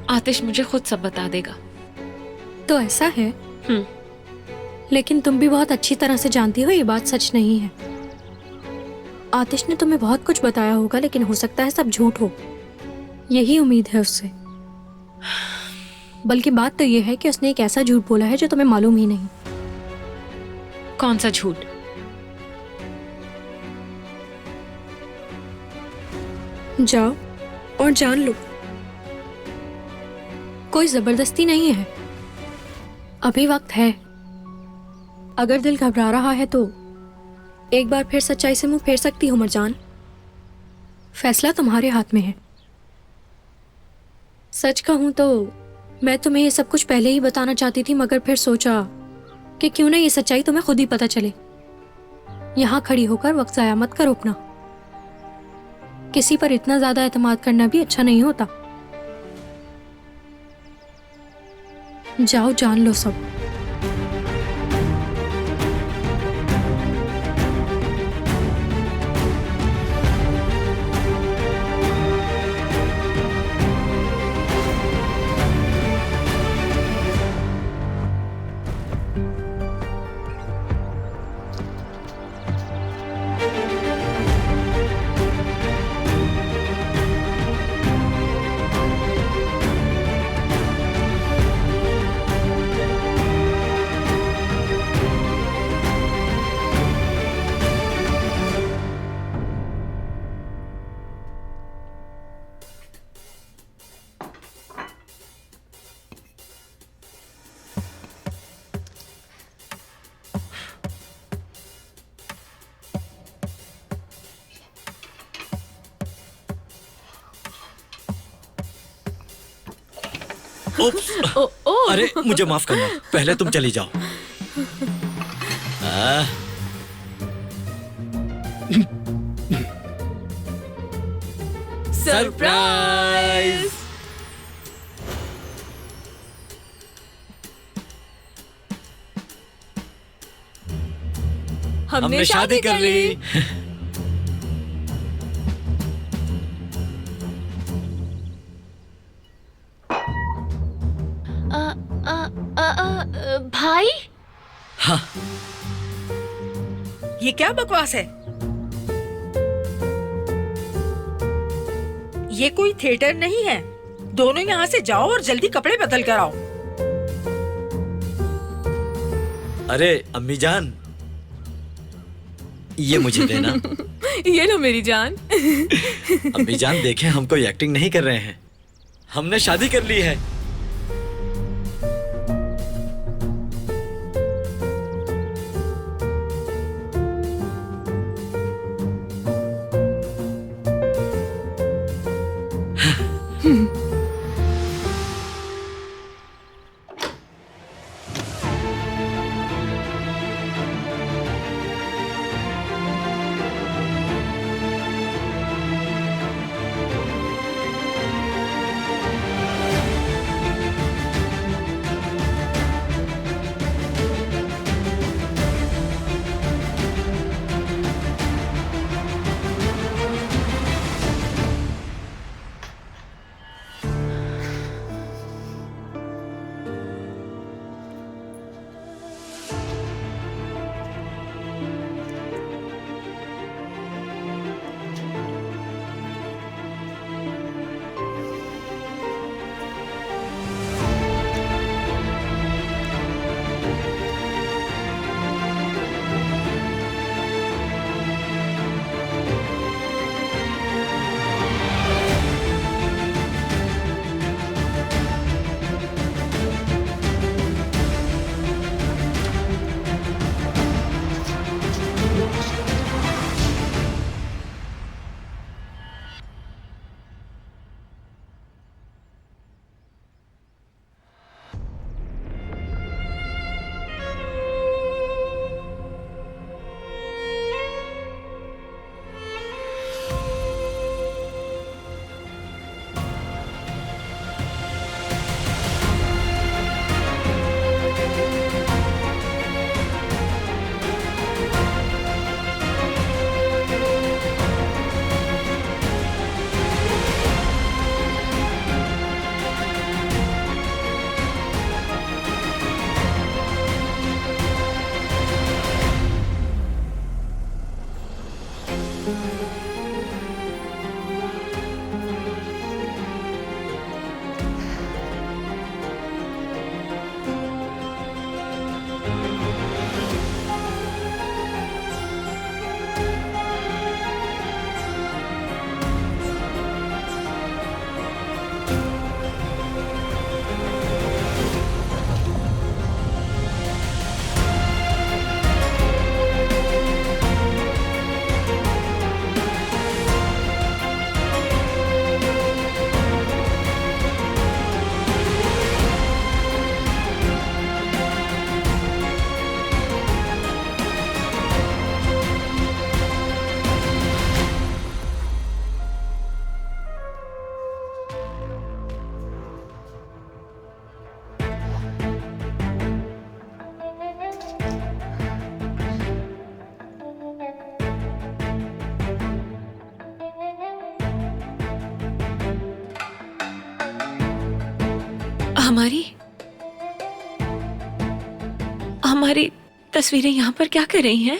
आतिश मुझे खुद सब बता देगा। तो ऐसा है? लेकिन तुम भी बहुत अच्छी तरह से जानती हो ये बात सच नहीं है। आतिश ने तुम्हें बहुत कुछ बताया होगा, लेकिन हो सकता है सब झूठ हो। यही उम्मीद है उससे। बल्कि बात तो ये है कि उसने एक ऐसा झूठ बोला है जो तुम्हें मालूम ही नहीं। कौन सा झूठ? जाओ और जान लो। कोई जबरदस्ती नहीं है, अभी वक्त है। अगर दिल घबरा रहा है तो एक बार फिर सच्चाई से मुंह फेर सकती हो मरजान। फैसला तुम्हारे हाथ में है। सच कहूं तो मैं तुम्हें ये सब कुछ पहले ही बताना चाहती थी, मगर फिर सोचा कि क्यों ना ये सच्चाई तुम्हें खुद ही पता चले। यहाँ खड़ी होकर वक्त ज़ाया मत करो अपना। किसी पर इतना ज्यादा एतमाद करना भी अच्छा नहीं होता। जाओ जान लो सब। अरे मुझे माफ करना, पहले तुम चली जाओ। सरप्राइज। हमने शादी कर ली। भाई, हाँ। ये क्या बकवास है? ये कोई थिएटर नहीं है। दोनों यहाँ से जाओ और जल्दी कपड़े बदल कर आओ। अरे अम्मी जान, ये मुझे देना। ये लो मेरी जान। अम्मी जान देखें, हम कोई एक्टिंग नहीं कर रहे हैं, हमने शादी कर ली है। हमारी तस्वीरें यहाँ पर क्या कर रही हैं?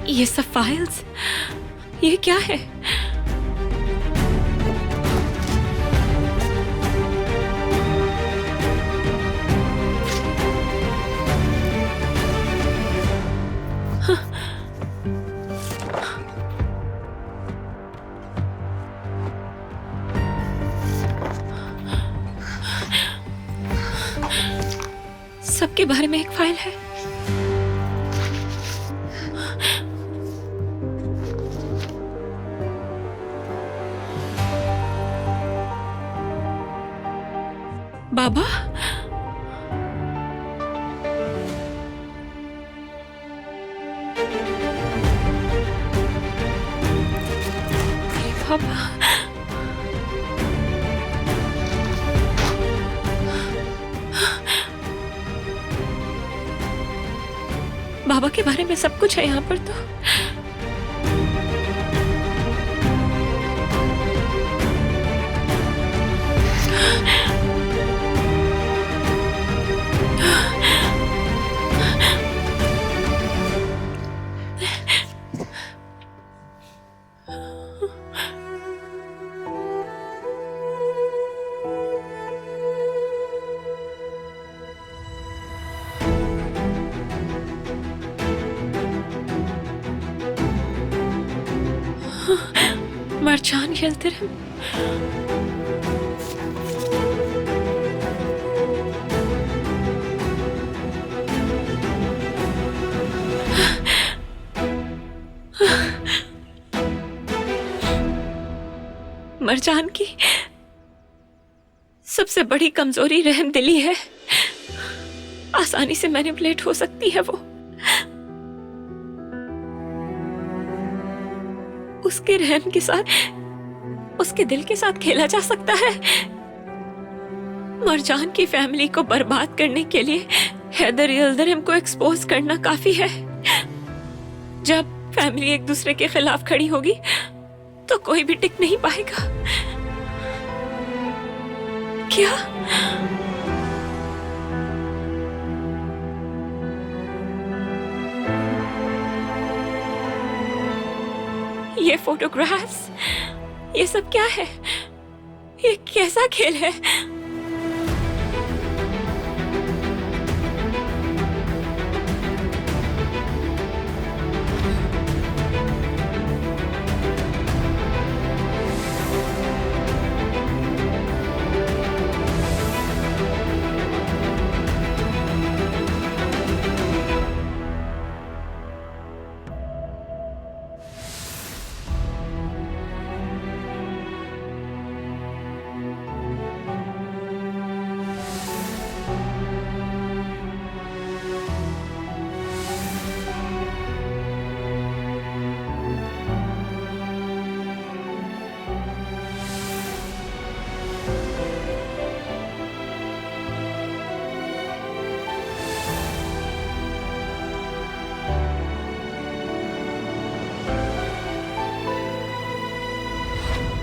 ये सब फाइल्स, ये क्या है? सबके बारे में एक फाइल है। बाबा, अरे बाबा, बाबा के बारे में सब कुछ है यहाँ पर तो। मरजान यल्तरम, मरजान की सबसे बड़ी कमजोरी रहमदिली है। आसानी से मैनिपुलेट हो सकती है वो। उसके रहम के साथ, उसके दिल के साथ खेला जा सकता है। मरजान की फैमिली को बर्बाद करने के लिए हैदर यल्दरम को एक्सपोज करना काफी है। जब फैमिली एक दूसरे के खिलाफ खड़ी होगी तो कोई भी टिक नहीं पाएगा। क्या? ये फोटोग्राफ्स, ये सब क्या है? ये कैसा खेल है?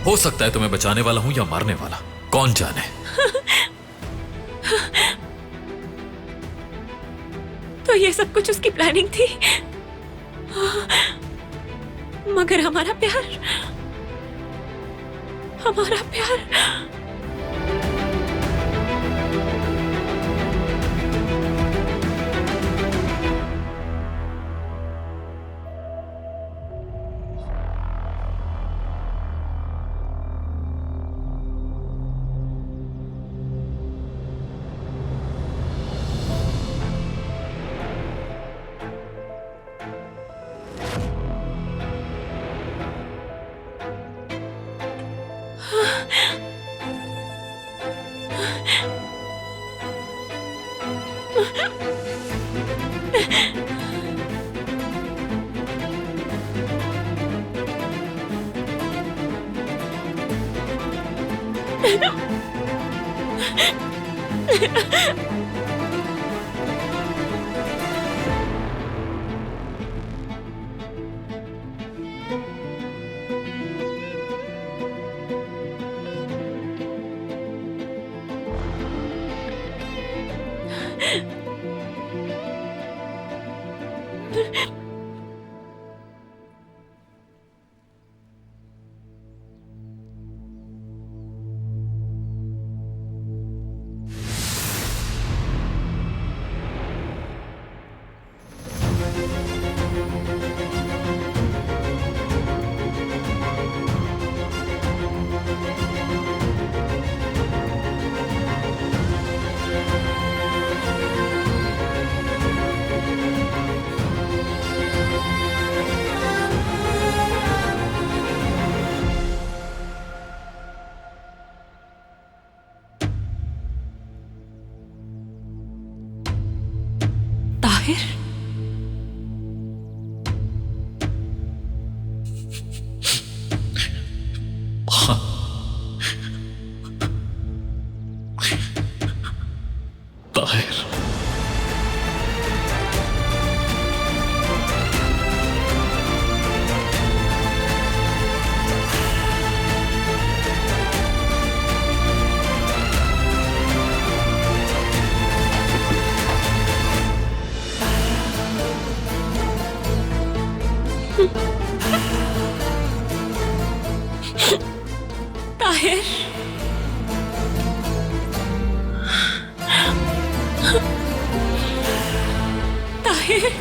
हो सकता है तुम्हें बचाने वाला हूं या मारने वाला, कौन जाने। तो ये सब कुछ उसकी प्लानिंग थी। मगर हमारा प्यार, हमारा प्यार। ताहिर, ताहिर, ताहिर, ताहिर,